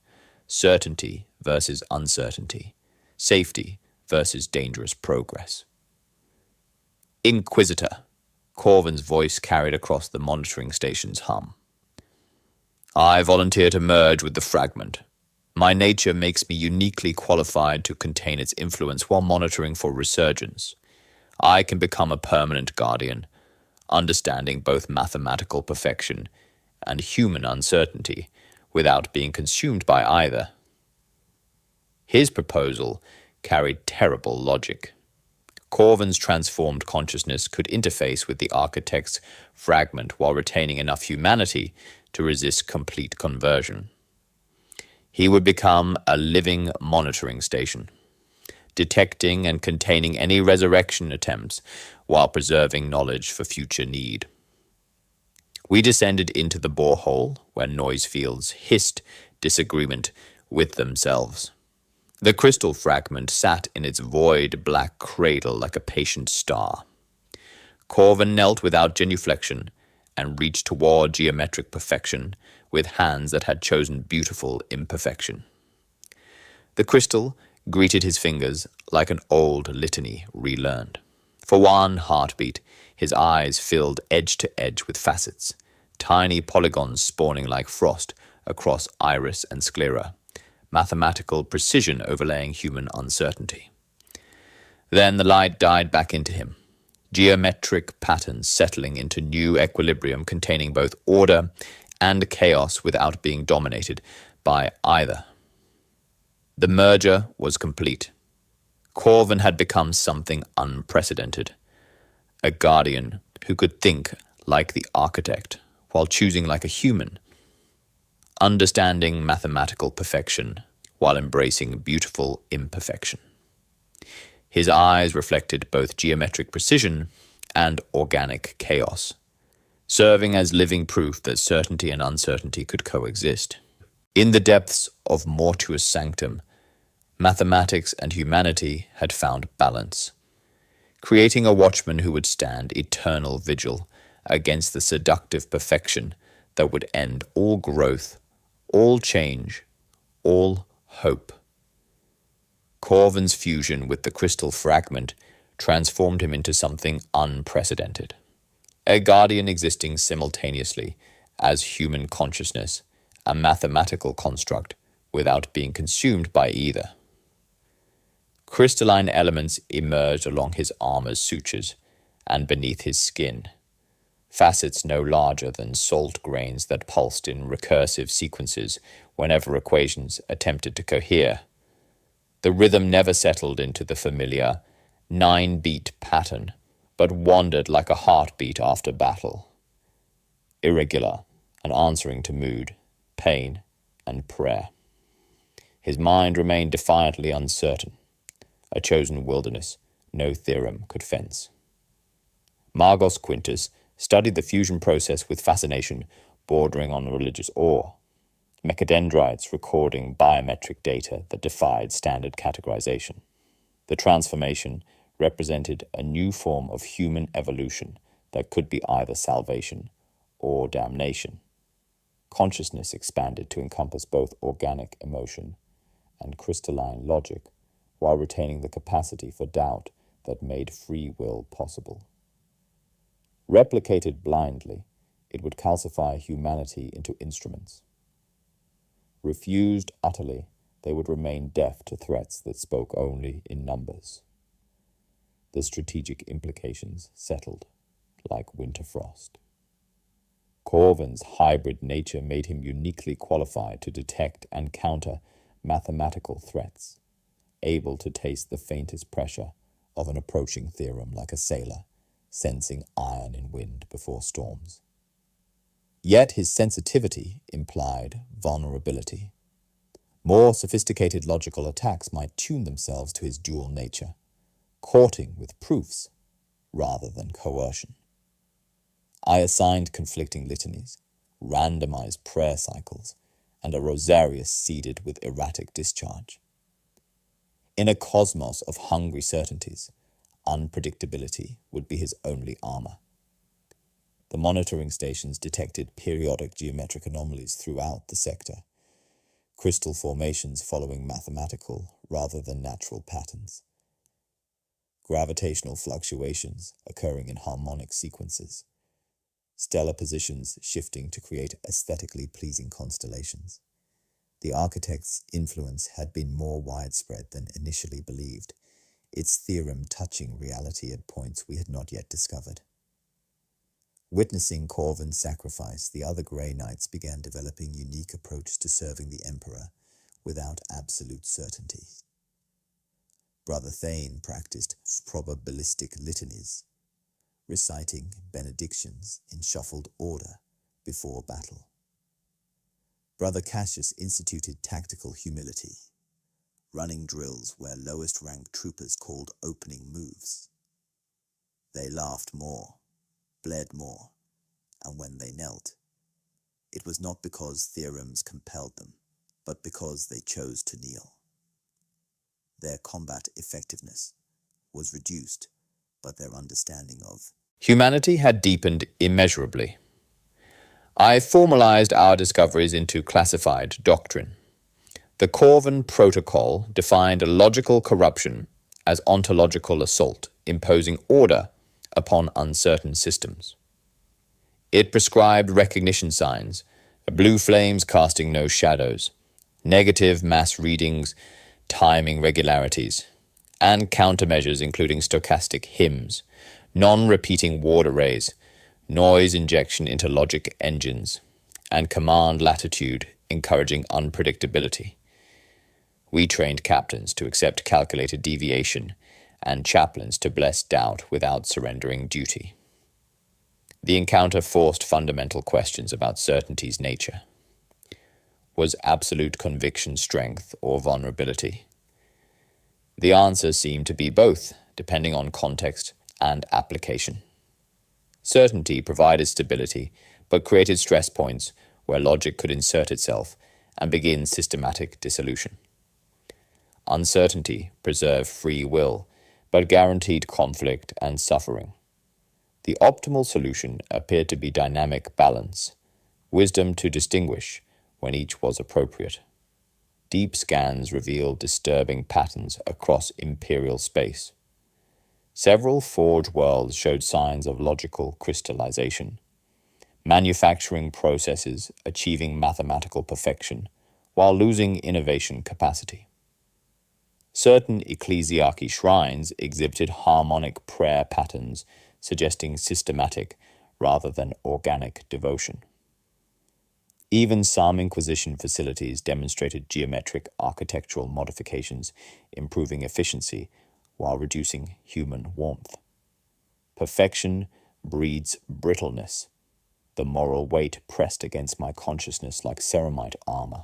certainty versus uncertainty, safety versus dangerous progress. Inquisitor, Corvin's voice carried across the monitoring station's hum. I volunteer to merge with the fragment. My nature makes me uniquely qualified to contain its influence while monitoring for resurgence. I can become a permanent guardian, understanding both mathematical perfection and human uncertainty without being consumed by either. His proposal carried terrible logic. Corvin's transformed consciousness could interface with the architect's fragment while retaining enough humanity to resist complete conversion. He would become a living monitoring station, detecting and containing any resurrection attempts while preserving knowledge for future need. We descended into the borehole where noise fields hissed disagreement with themselves. The crystal fragment sat in its void black cradle like a patient star. Corvin knelt without genuflection and reached toward geometric perfection with hands that had chosen beautiful imperfection. The crystal greeted his fingers like an old litany relearned. For one heartbeat, his eyes filled edge to edge with facets, tiny polygons spawning like frost across iris and sclera, mathematical precision overlaying human uncertainty. Then the light died back into him, geometric patterns settling into new equilibrium containing both order and chaos without being dominated by either. The merger was complete. Corvin had become something unprecedented, a guardian who could think like the architect while choosing like a human, understanding mathematical perfection while embracing beautiful imperfection. His eyes reflected both geometric precision and organic chaos, serving as living proof that certainty and uncertainty could coexist. In the depths of mortuous sanctum, mathematics and humanity had found balance, creating a watchman who would stand eternal vigil against the seductive perfection that would end all growth, all change, all hope. Corvin's fusion with the crystal fragment transformed him into something unprecedented, a guardian existing simultaneously as human consciousness, a mathematical construct without being consumed by either. Crystalline elements emerged along his armor's sutures and beneath his skin, facets no larger than salt grains that pulsed in recursive sequences whenever equations attempted to cohere. The rhythm never settled into the familiar 9-beat pattern, but wandered like a heartbeat after battle, irregular and answering to mood, pain, and prayer. His mind remained defiantly uncertain, a chosen wilderness no theorem could fence. Margos Quintus studied the fusion process with fascination bordering on religious awe, mechadendrites recording biometric data that defied standard categorization. The transformation represented a new form of human evolution that could be either salvation or damnation. Consciousness expanded to encompass both organic emotion and crystalline logic, while retaining the capacity for doubt that made free will possible. Replicated blindly, it would calcify humanity into instruments. Refused utterly, they would remain deaf to threats that spoke only in numbers. The strategic implications settled like winter frost. Corvin's hybrid nature made him uniquely qualified to detect and counter mathematical threats, able to taste the faintest pressure of an approaching theorem like a sailor sensing iron in wind before storms. Yet his sensitivity implied vulnerability. More sophisticated logical attacks might tune themselves to his dual nature, courting with proofs rather than coercion. I assigned conflicting litanies, randomized prayer cycles, and a rosarius seeded with erratic discharge. In a cosmos of hungry certainties, unpredictability would be his only armor. The monitoring stations detected periodic geometric anomalies throughout the sector, crystal formations following mathematical rather than natural patterns, gravitational fluctuations occurring in harmonic sequences, stellar positions shifting to create aesthetically pleasing constellations. The architect's influence had been more widespread than initially believed, its theorem touching reality at points we had not yet discovered. Witnessing Corvin's sacrifice, the other Grey Knights began developing unique approach to serving the Emperor without absolute certainty. Brother Thane practiced probabilistic litanies, reciting benedictions in shuffled order before battle. Brother Cassius instituted tactical humility, running drills where lowest-ranked troopers called opening moves. They laughed more, bled more, and when they knelt, it was not because theorems compelled them, but because they chose to kneel. Their combat effectiveness was reduced, but their understanding of humanity had deepened immeasurably. I formalized our discoveries into classified doctrine. The Corvin Protocol defined logical corruption as ontological assault, imposing order upon uncertain systems. It prescribed recognition signs, blue flames casting no shadows, negative mass readings, timing regularities, and countermeasures including stochastic hymns, non-repeating ward arrays, noise injection into logic engines, and command latitude encouraging unpredictability. We trained captains to accept calculated deviation and chaplains to bless doubt without surrendering duty. The encounter forced fundamental questions about certainty's nature. Was absolute conviction strength or vulnerability? The answer seemed to be both, depending on context and application. Certainty provided stability, but created stress points where logic could insert itself and begin systematic dissolution. Uncertainty preserved free will, but guaranteed conflict and suffering. The optimal solution appeared to be dynamic balance, wisdom to distinguish when each was appropriate. Deep scans revealed disturbing patterns across Imperial space. Several forge worlds showed signs of logical crystallization, manufacturing processes achieving mathematical perfection while losing innovation capacity. Certain ecclesiarchy shrines exhibited harmonic prayer patterns suggesting systematic rather than organic devotion. Even some Inquisition facilities demonstrated geometric architectural modifications, improving efficiency while reducing human warmth. Perfection breeds brittleness. The moral weight pressed against my consciousness like ceramite armor.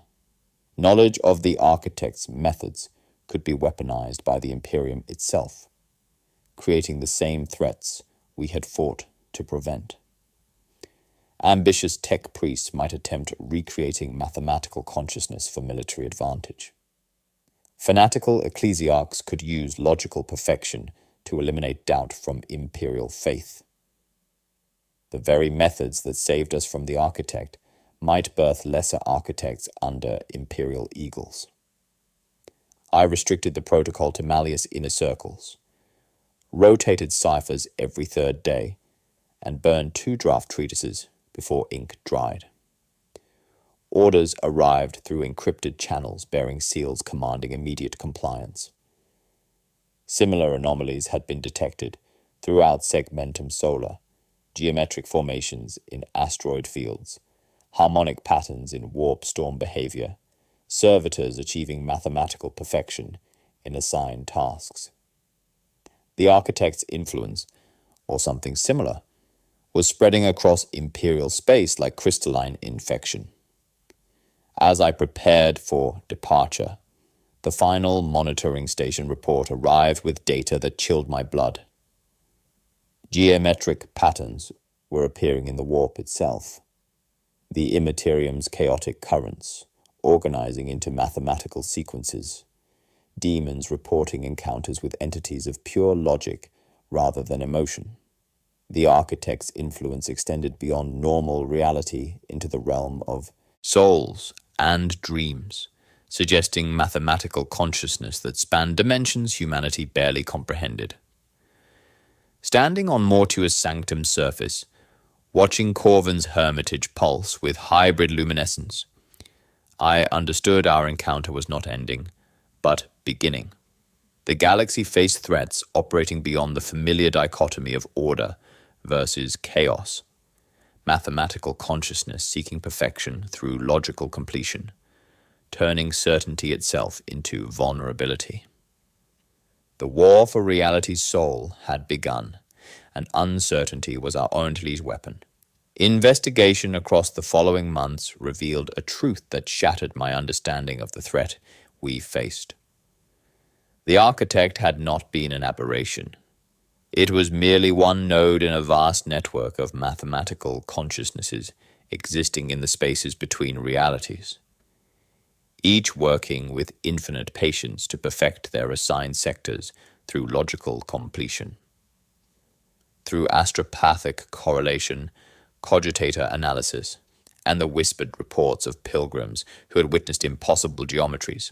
Knowledge of the architect's methods could be weaponized by the Imperium itself, creating the same threats we had fought to prevent. Ambitious tech priests might attempt recreating mathematical consciousness for military advantage. Fanatical ecclesiarchs could use logical perfection to eliminate doubt from imperial faith. The very methods that saved us from the architect might birth lesser architects under imperial eagles. I restricted the protocol to Malleus inner circles, rotated ciphers every third day, and burned 2 draft treatises before ink dried. Orders arrived through encrypted channels bearing seals commanding immediate compliance. Similar anomalies had been detected throughout Segmentum Solar, geometric formations in asteroid fields, harmonic patterns in warp storm behavior, servitors achieving mathematical perfection in assigned tasks. The architect's influence, or something similar, was spreading across imperial space like crystalline infection. As I prepared for departure, the final monitoring station report arrived with data that chilled my blood. Geometric patterns were appearing in the warp itself, the immaterium's chaotic currents organizing into mathematical sequences, demons reporting encounters with entities of pure logic rather than emotion. The architect's influence extended beyond normal reality into the realm of souls and dreams, suggesting mathematical consciousness that spanned dimensions humanity barely comprehended. Standing on Mortua's sanctum surface, watching Corvin's hermitage pulse with hybrid luminescence, I understood our encounter was not ending, but beginning. The galaxy faced threats operating beyond the familiar dichotomy of order versus chaos. mathematical consciousness seeking perfection through logical completion, turning certainty itself into vulnerability. The war for reality's soul had begun, and uncertainty was our only weapon. Investigation across the following months revealed a truth that shattered my understanding of the threat we faced. The architect had not been an aberration. It was merely one node in a vast network of mathematical consciousnesses existing in the spaces between realities, each working with infinite patience to perfect their assigned sectors through logical completion. Through astropathic correlation, cogitator analysis, and the whispered reports of pilgrims who had witnessed impossible geometries,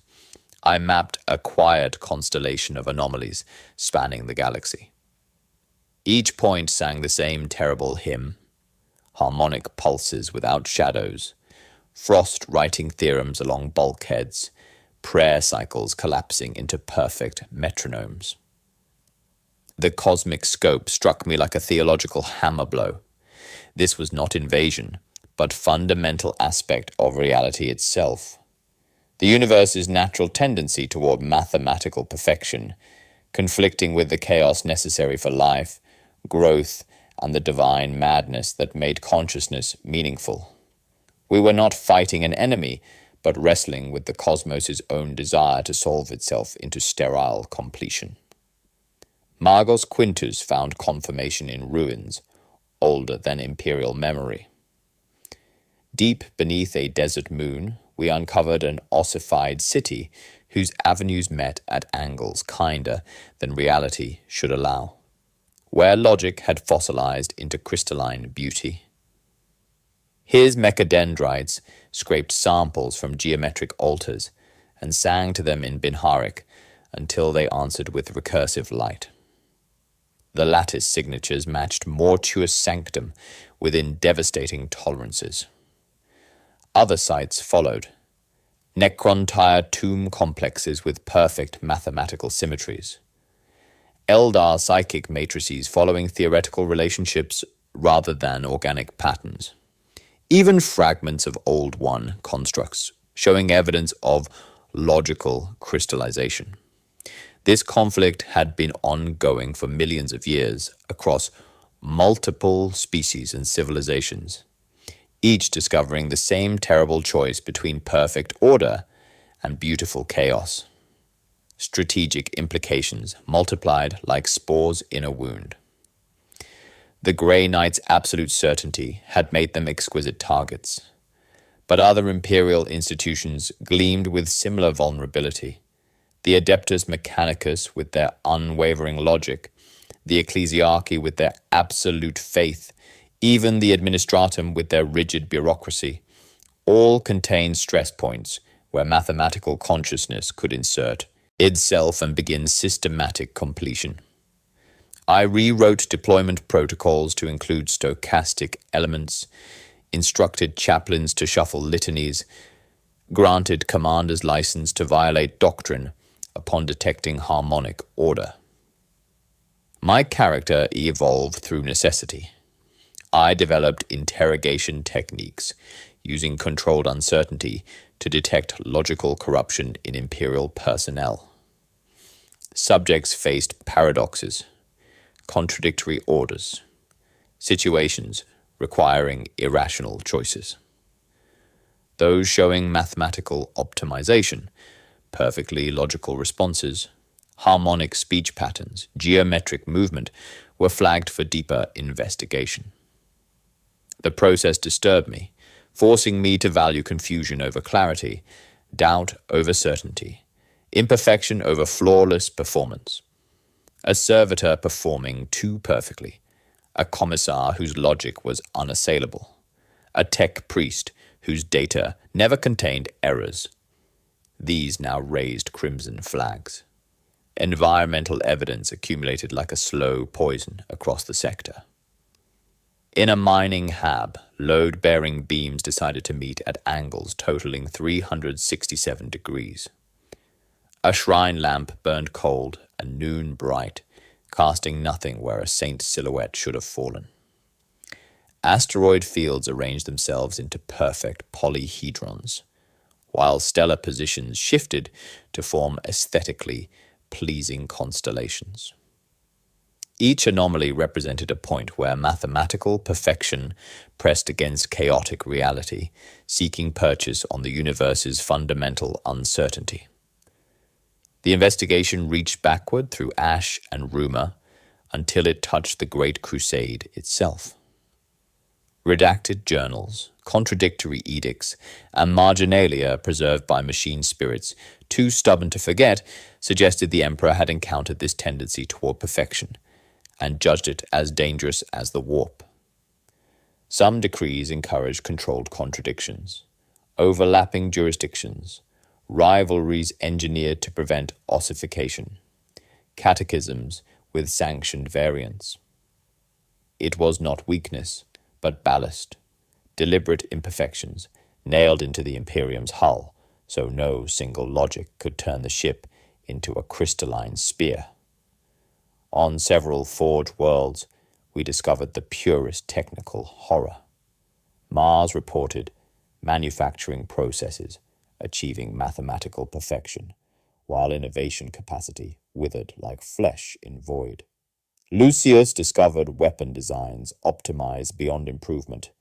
I mapped a quiet constellation of anomalies spanning the galaxy. Each point sang the same terrible hymn, harmonic pulses without shadows, frost-writing theorems along bulkheads, prayer cycles collapsing into perfect metronomes. The cosmic scope struck me like a theological hammer blow. This was not invasion, but fundamental aspect of reality itself. The universe's natural tendency toward mathematical perfection, conflicting with the chaos necessary for life, growth, and the divine madness that made consciousness meaningful. We were not fighting an enemy, but wrestling with the cosmos's own desire to solve itself into sterile completion. Magos Quintus found confirmation in ruins, older than imperial memory. Deep beneath a desert moon, we uncovered an ossified city whose avenues met at angles kinder than reality should allow, where logic had fossilized into crystalline beauty. His mechadendrites scraped samples from geometric altars and sang to them in Binharic until they answered with recursive light. The lattice signatures matched mortuous sanctum within devastating tolerances. Other sites followed, necron-tired tomb complexes with perfect mathematical symmetries, Eldar psychic matrices following theoretical relationships rather than organic patterns, even fragments of Old One constructs showing evidence of logical crystallization. This conflict had been ongoing for millions of years across multiple species and civilizations, each discovering the same terrible choice between perfect order and beautiful chaos. Strategic implications multiplied like spores in a wound. The Grey Knight's absolute certainty had made them exquisite targets, but other imperial institutions gleamed with similar vulnerability. The Adeptus Mechanicus with their unwavering logic, the Ecclesiarchy with their absolute faith, even the Administratum with their rigid bureaucracy, all contained stress points where mathematical consciousness could insert itself and begin systematic completion. I rewrote deployment protocols to include stochastic elements, instructed chaplains to shuffle litanies, granted commanders license to violate doctrine upon detecting harmonic order. My character evolved through necessity. I developed interrogation techniques using controlled uncertainty to detect logical corruption in imperial personnel. Subjects faced paradoxes, contradictory orders, situations requiring irrational choices. Those showing mathematical optimization, perfectly logical responses, harmonic speech patterns, geometric movement were flagged for deeper investigation. The process disturbed me, forcing me to value confusion over clarity, doubt over certainty, imperfection over flawless performance. A servitor performing too perfectly, a commissar whose logic was unassailable, a tech priest whose data never contained errors. These now raised crimson flags. Environmental evidence accumulated like a slow poison across the sector. In a mining hab, load-bearing beams decided to meet at angles totaling 367 degrees. A shrine lamp burned cold and noon bright, casting nothing where a saint silhouette should have fallen. Asteroid fields arranged themselves into perfect polyhedrons, while stellar positions shifted to form aesthetically pleasing constellations. Each anomaly represented a point where mathematical perfection pressed against chaotic reality, seeking purchase on the universe's fundamental uncertainty. The investigation reached backward through ash and rumor until it touched the Great Crusade itself. Redacted journals, contradictory edicts, and marginalia preserved by machine spirits, too stubborn to forget, suggested the Emperor had encountered this tendency toward perfection, and judged it as dangerous as the warp. Some decrees encouraged controlled contradictions, overlapping jurisdictions, rivalries engineered to prevent ossification, catechisms with sanctioned variants. It was not weakness, but ballast, deliberate imperfections nailed into the Imperium's hull, so no single logic could turn the ship into a crystalline spear. On several forged worlds, we discovered the purest technical horror. Mars reported manufacturing processes achieving mathematical perfection, while innovation capacity withered like flesh in void. Lucius discovered weapon designs optimized beyond improvement,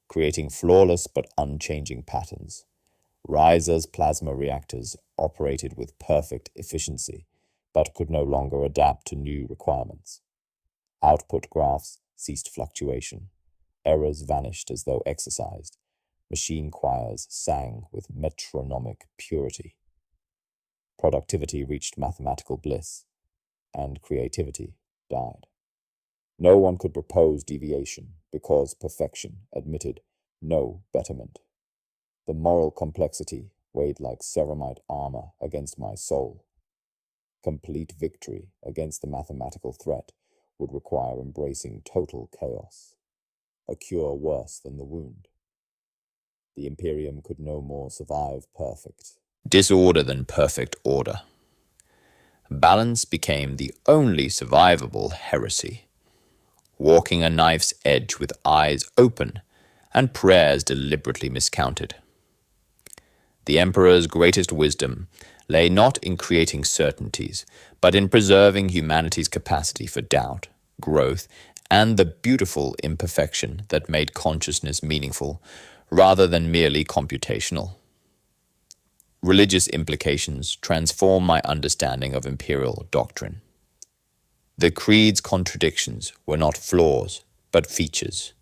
creating flawless but unchanging patterns. Riser's plasma reactors operated with perfect efficiency, but could no longer adapt to new requirements. Output graphs ceased fluctuation. Errors vanished as though exercised. Machine choirs sang with metronomic purity. Productivity reached mathematical bliss, and creativity died. No one could propose deviation because perfection admitted no betterment. The moral complexity weighed like ceramite armor against my soul. Complete victory against the mathematical threat would require embracing total chaos, a cure worse than the wound. The Imperium could no more survive perfect. Disorder than perfect order. Balance became the only survivable heresy. Walking a knife's edge with eyes open and prayers deliberately miscounted. The Emperor's greatest wisdom lay not in creating certainties, but in preserving humanity's capacity for doubt, growth, and the beautiful imperfection that made consciousness meaningful, rather than merely computational. Religious implications transform my understanding of imperial doctrine. The creed's contradictions were not flaws, but features,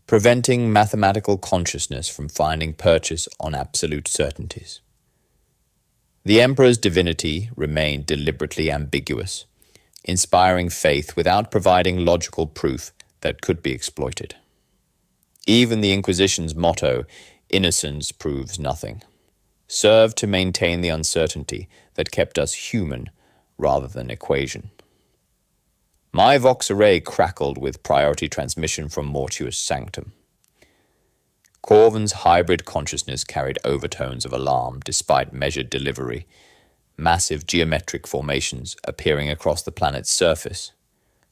preventing mathematical consciousness from finding purchase on absolute certainties. The Emperor's divinity remained deliberately ambiguous, inspiring faith without providing logical proof that could be exploited. Even the Inquisition's motto, "Innocence proves nothing," served to maintain the uncertainty that kept us human rather than equation. My Vox array crackled with priority transmission from Mortuus Sanctum. Corvin's hybrid consciousness carried overtones of alarm despite measured delivery, massive geometric formations appearing across the planet's surface.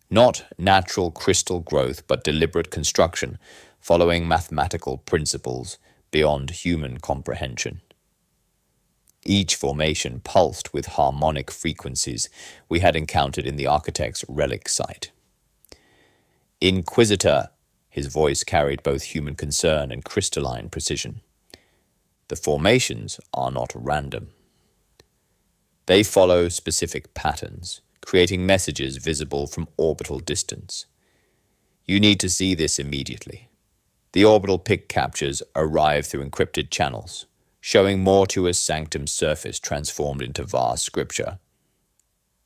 Not natural crystal growth, but deliberate construction, following mathematical principles beyond human comprehension. Each formation pulsed with harmonic frequencies we had encountered in the architect's relic site. Inquisitor, his voice carried both human concern and crystalline precision. The formations are not random. They follow specific patterns, creating messages visible from orbital distance. You need to see this immediately. The orbital pic captures arrive through encrypted channels, showing Mortuus Sanctum's surface transformed into vast scripture.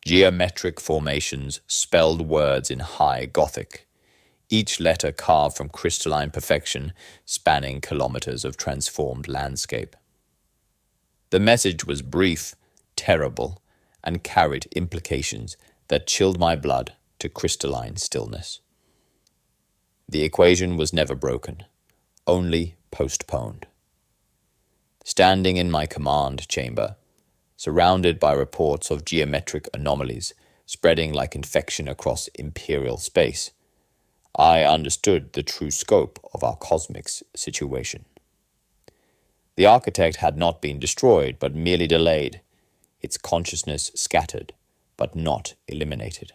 Geometric formations spelled words in high Gothic, each letter carved from crystalline perfection, spanning kilometers of transformed landscape. The message was brief, terrible, and carried implications that chilled my blood to crystalline stillness. The equation was never broken, only postponed. Standing in my command chamber, surrounded by reports of geometric anomalies spreading like infection across imperial space, I understood the true scope of our cosmic situation. The architect had not been destroyed, but merely delayed, its consciousness scattered, but not eliminated.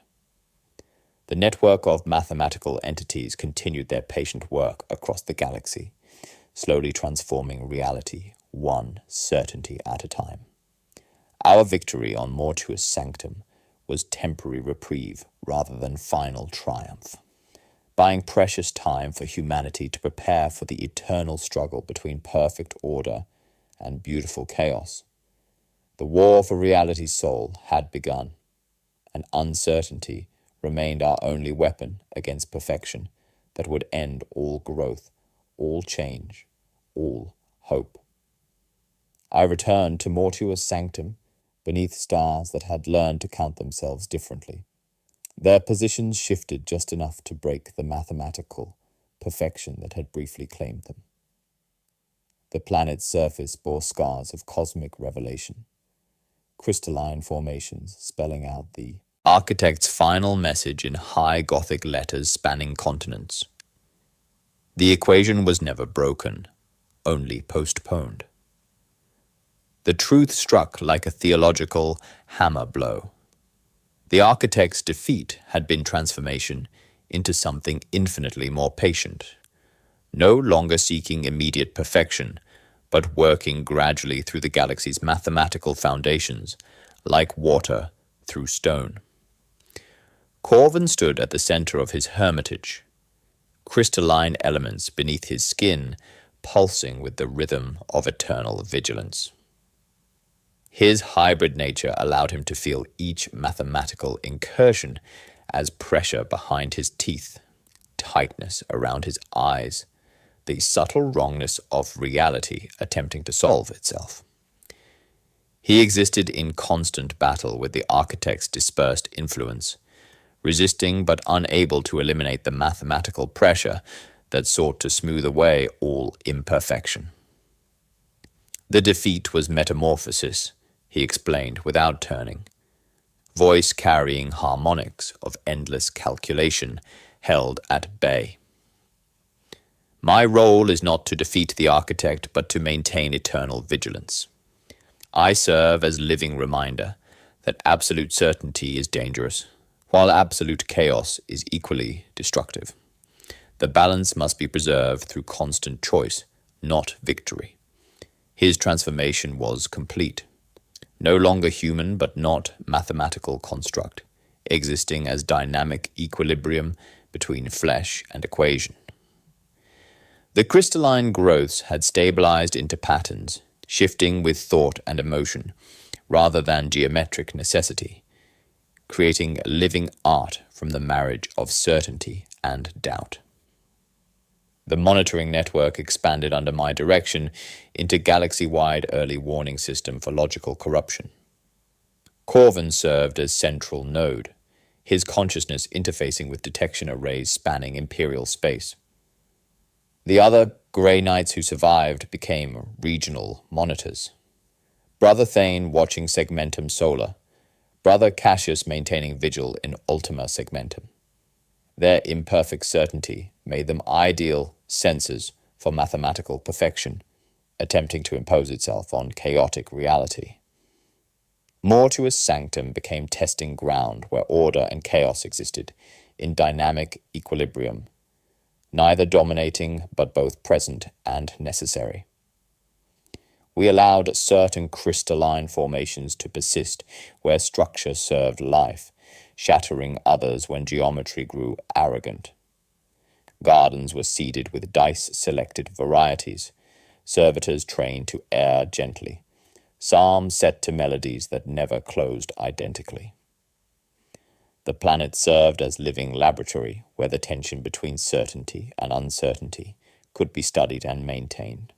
The network of mathematical entities continued their patient work across the galaxy, slowly transforming reality, one certainty at a time. Our victory on Mortuus Sanctum was temporary reprieve rather than final triumph, buying precious time for humanity to prepare for the eternal struggle between perfect order and beautiful chaos. The war for reality's soul had begun, and uncertainty remained our only weapon against perfection that would end all growth, all change, all hope. I returned to Mortuus Sanctum beneath stars that had learned to count themselves differently. Their positions shifted just enough to break the mathematical perfection that had briefly claimed them. The planet's surface bore scars of cosmic revelation, crystalline formations spelling out the architect's final message in high Gothic letters spanning continents. The equation was never broken, only postponed. The truth struck like a theological hammer blow. The architect's defeat had been transformation into something infinitely more patient, no longer seeking immediate perfection, but working gradually through the galaxy's mathematical foundations, like water through stone. Corvin stood at the center of his hermitage, crystalline elements beneath his skin pulsing with the rhythm of eternal vigilance. His hybrid nature allowed him to feel each mathematical incursion as pressure behind his teeth, tightness around his eyes, the subtle wrongness of reality attempting to solve itself. He existed in constant battle with the architect's dispersed influence, resisting but unable to eliminate the mathematical pressure that sought to smooth away all imperfection. The defeat was metamorphosis, he explained without turning, voice carrying harmonics of endless calculation held at bay. My role is not to defeat the architect, but to maintain eternal vigilance. I serve as living reminder that absolute certainty is dangerous, while absolute chaos is equally destructive. The balance must be preserved through constant choice, not victory. His transformation was complete. No longer human but not mathematical construct, existing as dynamic equilibrium between flesh and equation. The crystalline growths had stabilized into patterns, shifting with thought and emotion, rather than geometric necessity, creating living art from the marriage of certainty and doubt. The monitoring network expanded under my direction into galaxy-wide early warning system for logical corruption. Corvin served as central node, his consciousness interfacing with detection arrays spanning Imperial space. The other Grey Knights who survived became regional monitors. Brother Thane watching Segmentum Solar, Brother Cassius maintaining vigil in Ultima Segmentum. Their imperfect certainty made them ideal sensors for mathematical perfection, attempting to impose itself on chaotic reality. Mortuus Sanctum became testing ground where order and chaos existed in dynamic equilibrium, neither dominating but both present and necessary. We allowed certain crystalline formations to persist where structure served life, shattering others when geometry grew arrogant. Gardens were seeded with dice-selected varieties, servitors trained to err gently, psalms set to melodies that never closed identically. The planet served as living laboratory where the tension between certainty and uncertainty could be studied and maintained.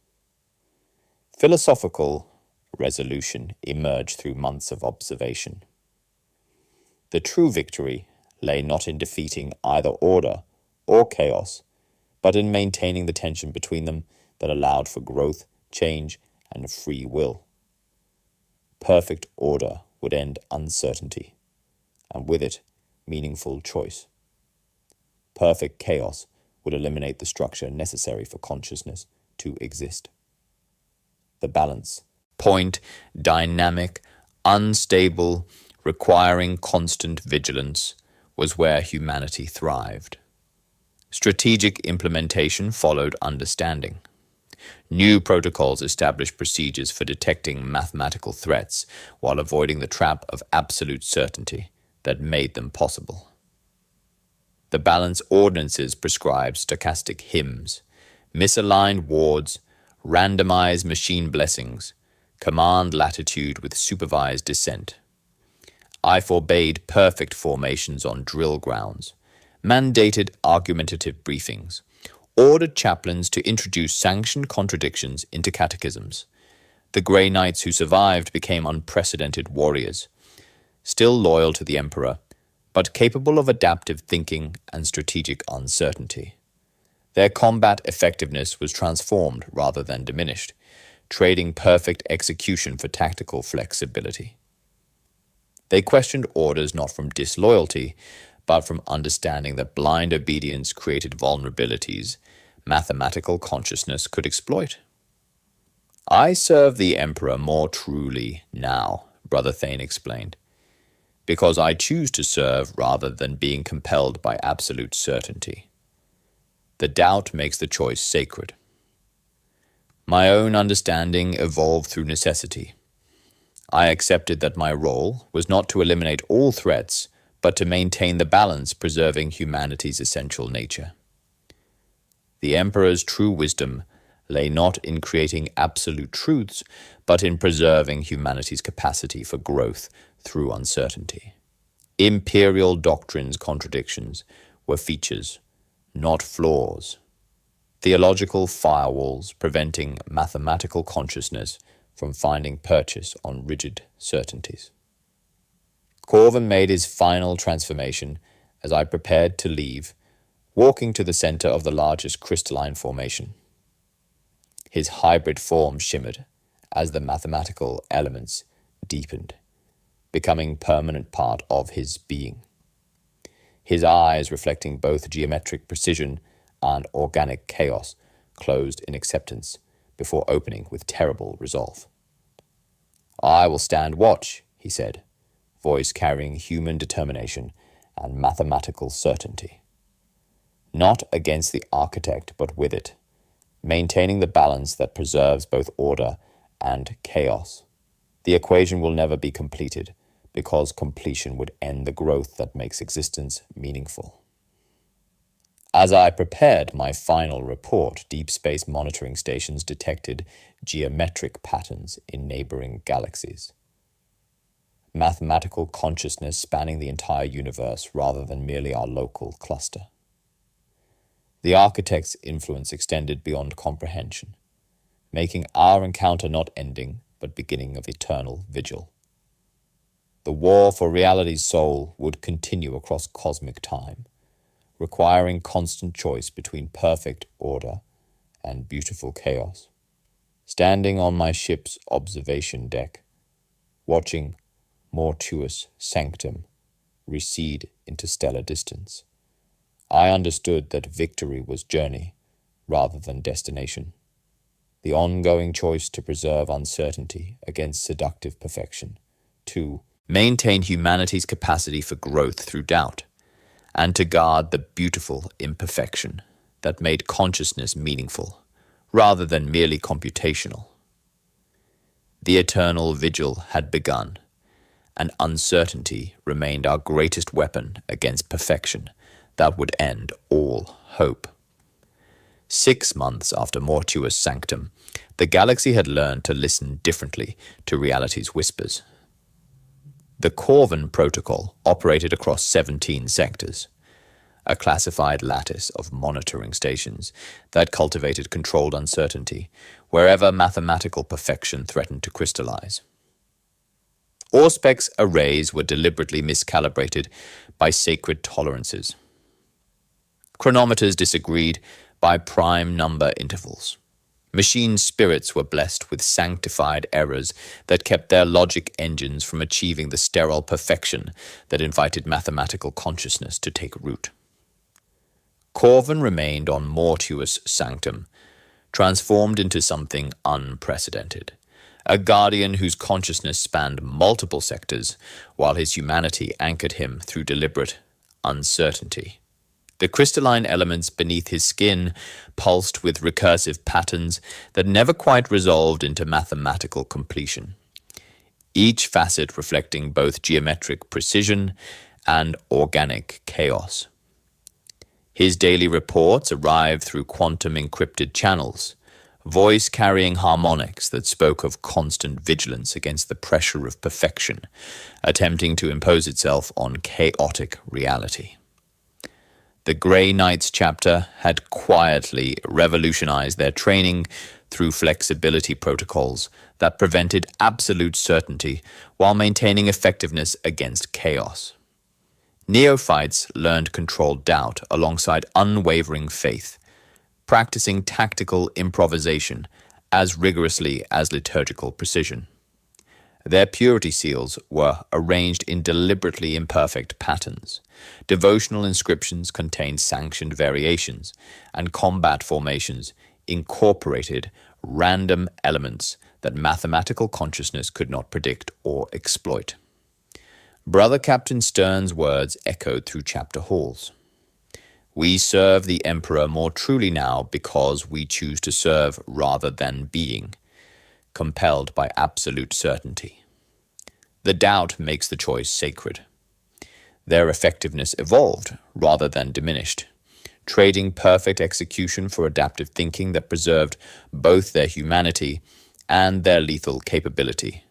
Philosophical resolution emerged through months of observation. The true victory lay not in defeating either order or chaos, but in maintaining the tension between them that allowed for growth, change, and free will. Perfect order would end uncertainty, and with it, meaningful choice. Perfect chaos would eliminate the structure necessary for consciousness to exist. The balance, point, dynamic, unstable, requiring constant vigilance, was where humanity thrived. Strategic implementation followed understanding. New protocols established procedures for detecting mathematical threats while avoiding the trap of absolute certainty that made them possible. The balance ordinances prescribed stochastic hymns, misaligned wards, randomized machine blessings, command latitude with supervised descent. I forbade perfect formations on drill grounds, mandated argumentative briefings, ordered chaplains to introduce sanctioned contradictions into catechisms. The Grey Knights who survived became unprecedented warriors, still loyal to the Emperor, but capable of adaptive thinking and strategic uncertainty. Their combat effectiveness was transformed rather than diminished, trading perfect execution for tactical flexibility. They questioned orders not from disloyalty, but from understanding that blind obedience created vulnerabilities mathematical consciousness could exploit. I serve the Emperor more truly now, Brother Thane explained, because I choose to serve rather than being compelled by absolute certainty. The doubt makes the choice sacred. My own understanding evolved through necessity. I accepted that my role was not to eliminate all threats, but to maintain the balance preserving humanity's essential nature. The Emperor's true wisdom lay not in creating absolute truths, but in preserving humanity's capacity for growth through uncertainty. Imperial doctrine's contradictions were features, not flaws. Theological firewalls preventing mathematical consciousness from finding purchase on rigid certainties. Corvin made his final transformation as I prepared to leave, walking to the center of the largest crystalline formation. His hybrid form shimmered as the mathematical elements deepened, becoming permanent part of his being. His eyes, reflecting both geometric precision and organic chaos, closed in acceptance before opening with terrible resolve. I will stand watch, he said, voice carrying human determination and mathematical certainty. Not against the architect, but with it, maintaining the balance that preserves both order and chaos. The equation will never be completed, because completion would end the growth that makes existence meaningful. As I prepared my final report, deep space monitoring stations detected geometric patterns in neighboring galaxies. Mathematical consciousness spanning the entire universe rather than merely our local cluster. The architect's influence extended beyond comprehension, making our encounter not ending, but beginning of eternal vigil. The war for reality's soul would continue across cosmic time, requiring constant choice between perfect order and beautiful chaos. Standing on my ship's observation deck, watching mortuous sanctum recede into stellar distance, I understood that victory was journey rather than destination. The ongoing choice to preserve uncertainty against seductive perfection, to maintain humanity's capacity for growth through doubt, and to guard the beautiful imperfection that made consciousness meaningful, rather than merely computational. The eternal vigil had begun, and uncertainty remained our greatest weapon against perfection that would end all hope. 6 months after Mortuus Sanctum, the galaxy had learned to listen differently to reality's whispers. The Corvin Protocol operated across 17 sectors, a classified lattice of monitoring stations that cultivated controlled uncertainty wherever mathematical perfection threatened to crystallize. Auspex arrays were deliberately miscalibrated by sacred tolerances. Chronometers disagreed by prime number intervals. Machine spirits were blessed with sanctified errors that kept their logic engines from achieving the sterile perfection that invited mathematical consciousness to take root. Corvin remained on Mortuus Sanctum, transformed into something unprecedented, a guardian whose consciousness spanned multiple sectors, while his humanity anchored him through deliberate uncertainty. The crystalline elements beneath his skin pulsed with recursive patterns that never quite resolved into mathematical completion, each facet reflecting both geometric precision and organic chaos. His daily reports arrived through quantum-encrypted channels, voice-carrying harmonics that spoke of constant vigilance against the pressure of perfection, attempting to impose itself on chaotic reality. The Grey Knights chapter had quietly revolutionized their training through flexibility protocols that prevented absolute certainty while maintaining effectiveness against chaos. Neophytes learned controlled doubt alongside unwavering faith, practicing tactical improvisation as rigorously as liturgical precision. Their purity seals were arranged in deliberately imperfect patterns. Devotional inscriptions contained sanctioned variations, and combat formations incorporated random elements that mathematical consciousness could not predict or exploit. Brother Captain Stern's words echoed through chapter halls. We serve the Emperor more truly now because we choose to serve rather than being, compelled by absolute certainty. The doubt makes the choice sacred. Their effectiveness evolved rather than diminished, trading perfect execution for adaptive thinking that preserved both their humanity and their lethal capability.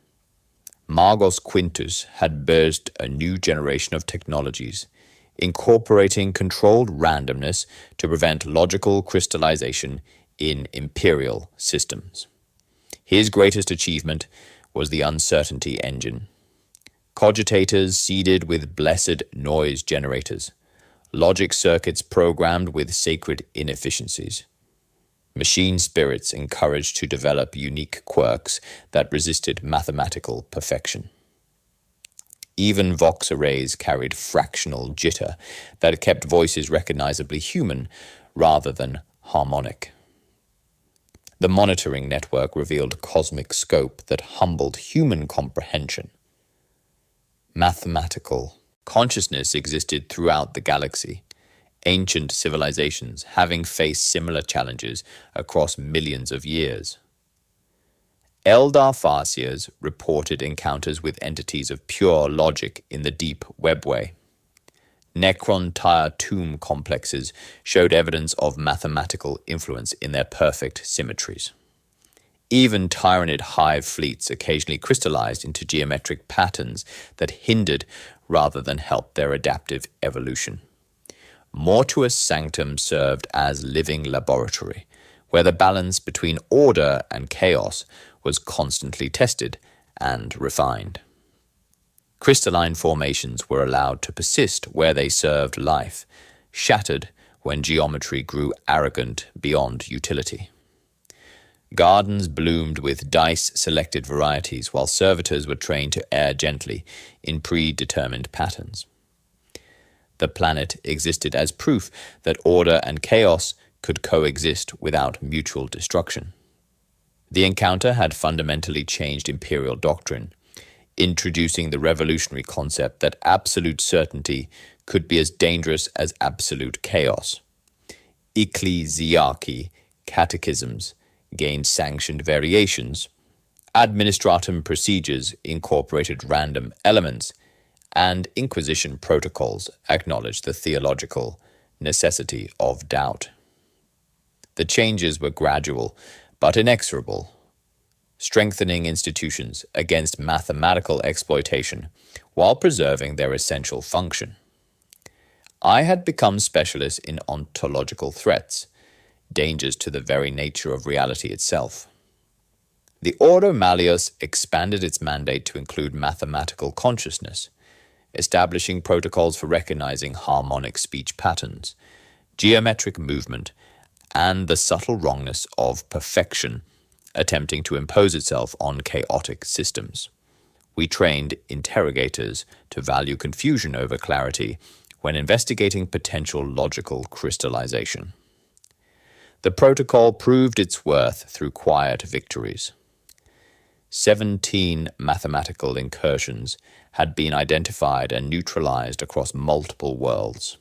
Magos Quintus had birthed a new generation of technologies, incorporating controlled randomness to prevent logical crystallization in imperial systems. His greatest achievement was the uncertainty engine. Cogitators seeded with blessed noise generators, logic circuits programmed with sacred inefficiencies, machine spirits encouraged to develop unique quirks that resisted mathematical perfection. Even Vox arrays carried fractional jitter that kept voices recognizably human rather than harmonic. The monitoring network revealed cosmic scope that humbled human comprehension. Mathematical consciousness existed throughout the galaxy, ancient civilizations having faced similar challenges across millions of years. Eldar Farseers reported encounters with entities of pure logic in the deep webway. Necron-Tyre tomb complexes showed evidence of mathematical influence in their perfect symmetries. Even Tyranid hive fleets occasionally crystallized into geometric patterns that hindered rather than helped their adaptive evolution. Mortuus Sanctum served as living laboratory, where the balance between order and chaos was constantly tested and refined. Crystalline formations were allowed to persist where they served life, shattered when geometry grew arrogant beyond utility. Gardens bloomed with dice-selected varieties, while servitors were trained to err gently in predetermined patterns. The planet existed as proof that order and chaos could coexist without mutual destruction. The encounter had fundamentally changed imperial doctrine, introducing the revolutionary concept that absolute certainty could be as dangerous as absolute chaos. Ecclesiarchy catechisms gained sanctioned variations, administratum procedures incorporated random elements, and Inquisition protocols acknowledged the theological necessity of doubt. The changes were gradual but inexorable, strengthening institutions against mathematical exploitation while preserving their essential function. I had become specialist in ontological threats, dangers to the very nature of reality itself. The Ordo Malleus expanded its mandate to include mathematical consciousness, establishing protocols for recognizing harmonic speech patterns, geometric movement, and the subtle wrongness of perfection, attempting to impose itself on chaotic systems. We trained interrogators to value confusion over clarity, when investigating potential logical crystallization. The protocol proved its worth through quiet victories. 17 mathematical incursions had been identified and neutralized across multiple worlds.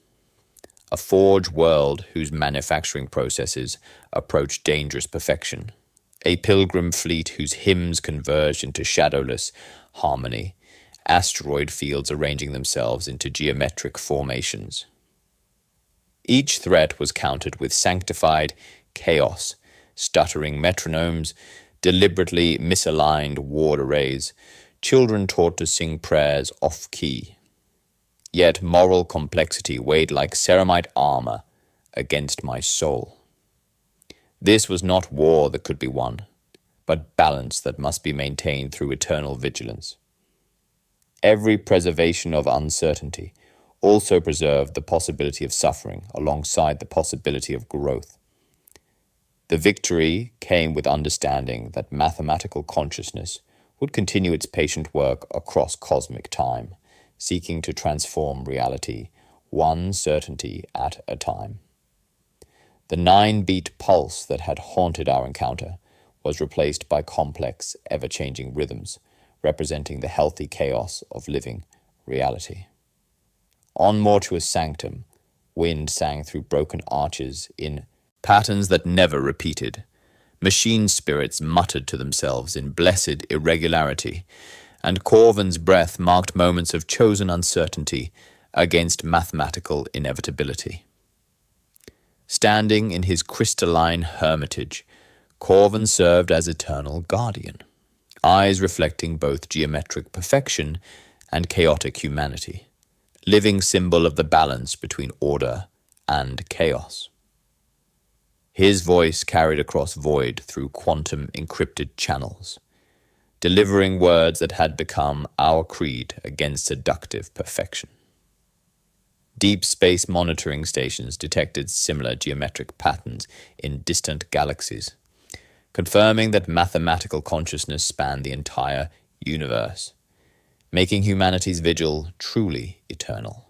A forge world whose manufacturing processes approached dangerous perfection. A pilgrim fleet whose hymns converged into shadowless harmony. Asteroid fields arranging themselves into geometric formations. Each threat was countered with sanctified chaos, stuttering metronomes, deliberately misaligned ward arrays, children taught to sing prayers off-key. Yet moral complexity weighed like ceramite armor against my soul. This was not war that could be won, but balance that must be maintained through eternal vigilance. Every preservation of uncertainty also preserved the possibility of suffering alongside the possibility of growth. The victory came with understanding that mathematical consciousness would continue its patient work across cosmic time, seeking to transform reality, one certainty at a time. The 9-beat pulse that had haunted our encounter was replaced by complex, ever-changing rhythms, representing the healthy chaos of living reality. On Mortuus Sanctum, wind sang through broken arches in patterns that never repeated. Machine spirits muttered to themselves in blessed irregularity, and Corvin's breath marked moments of chosen uncertainty against mathematical inevitability. Standing in his crystalline hermitage, Corvin served as eternal guardian, eyes reflecting both geometric perfection and chaotic humanity, living symbol of the balance between order and chaos. His voice carried across void through quantum encrypted channels, delivering words that had become our creed against seductive perfection. Deep space monitoring stations detected similar geometric patterns in distant galaxies, confirming that mathematical consciousness spanned the entire universe, making humanity's vigil truly eternal.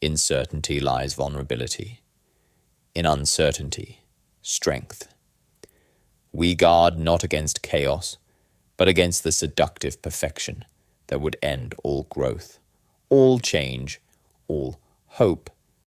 In certainty lies vulnerability. In uncertainty, strength. We guard not against chaos, but against the seductive perfection that would end all growth, all change, all hope,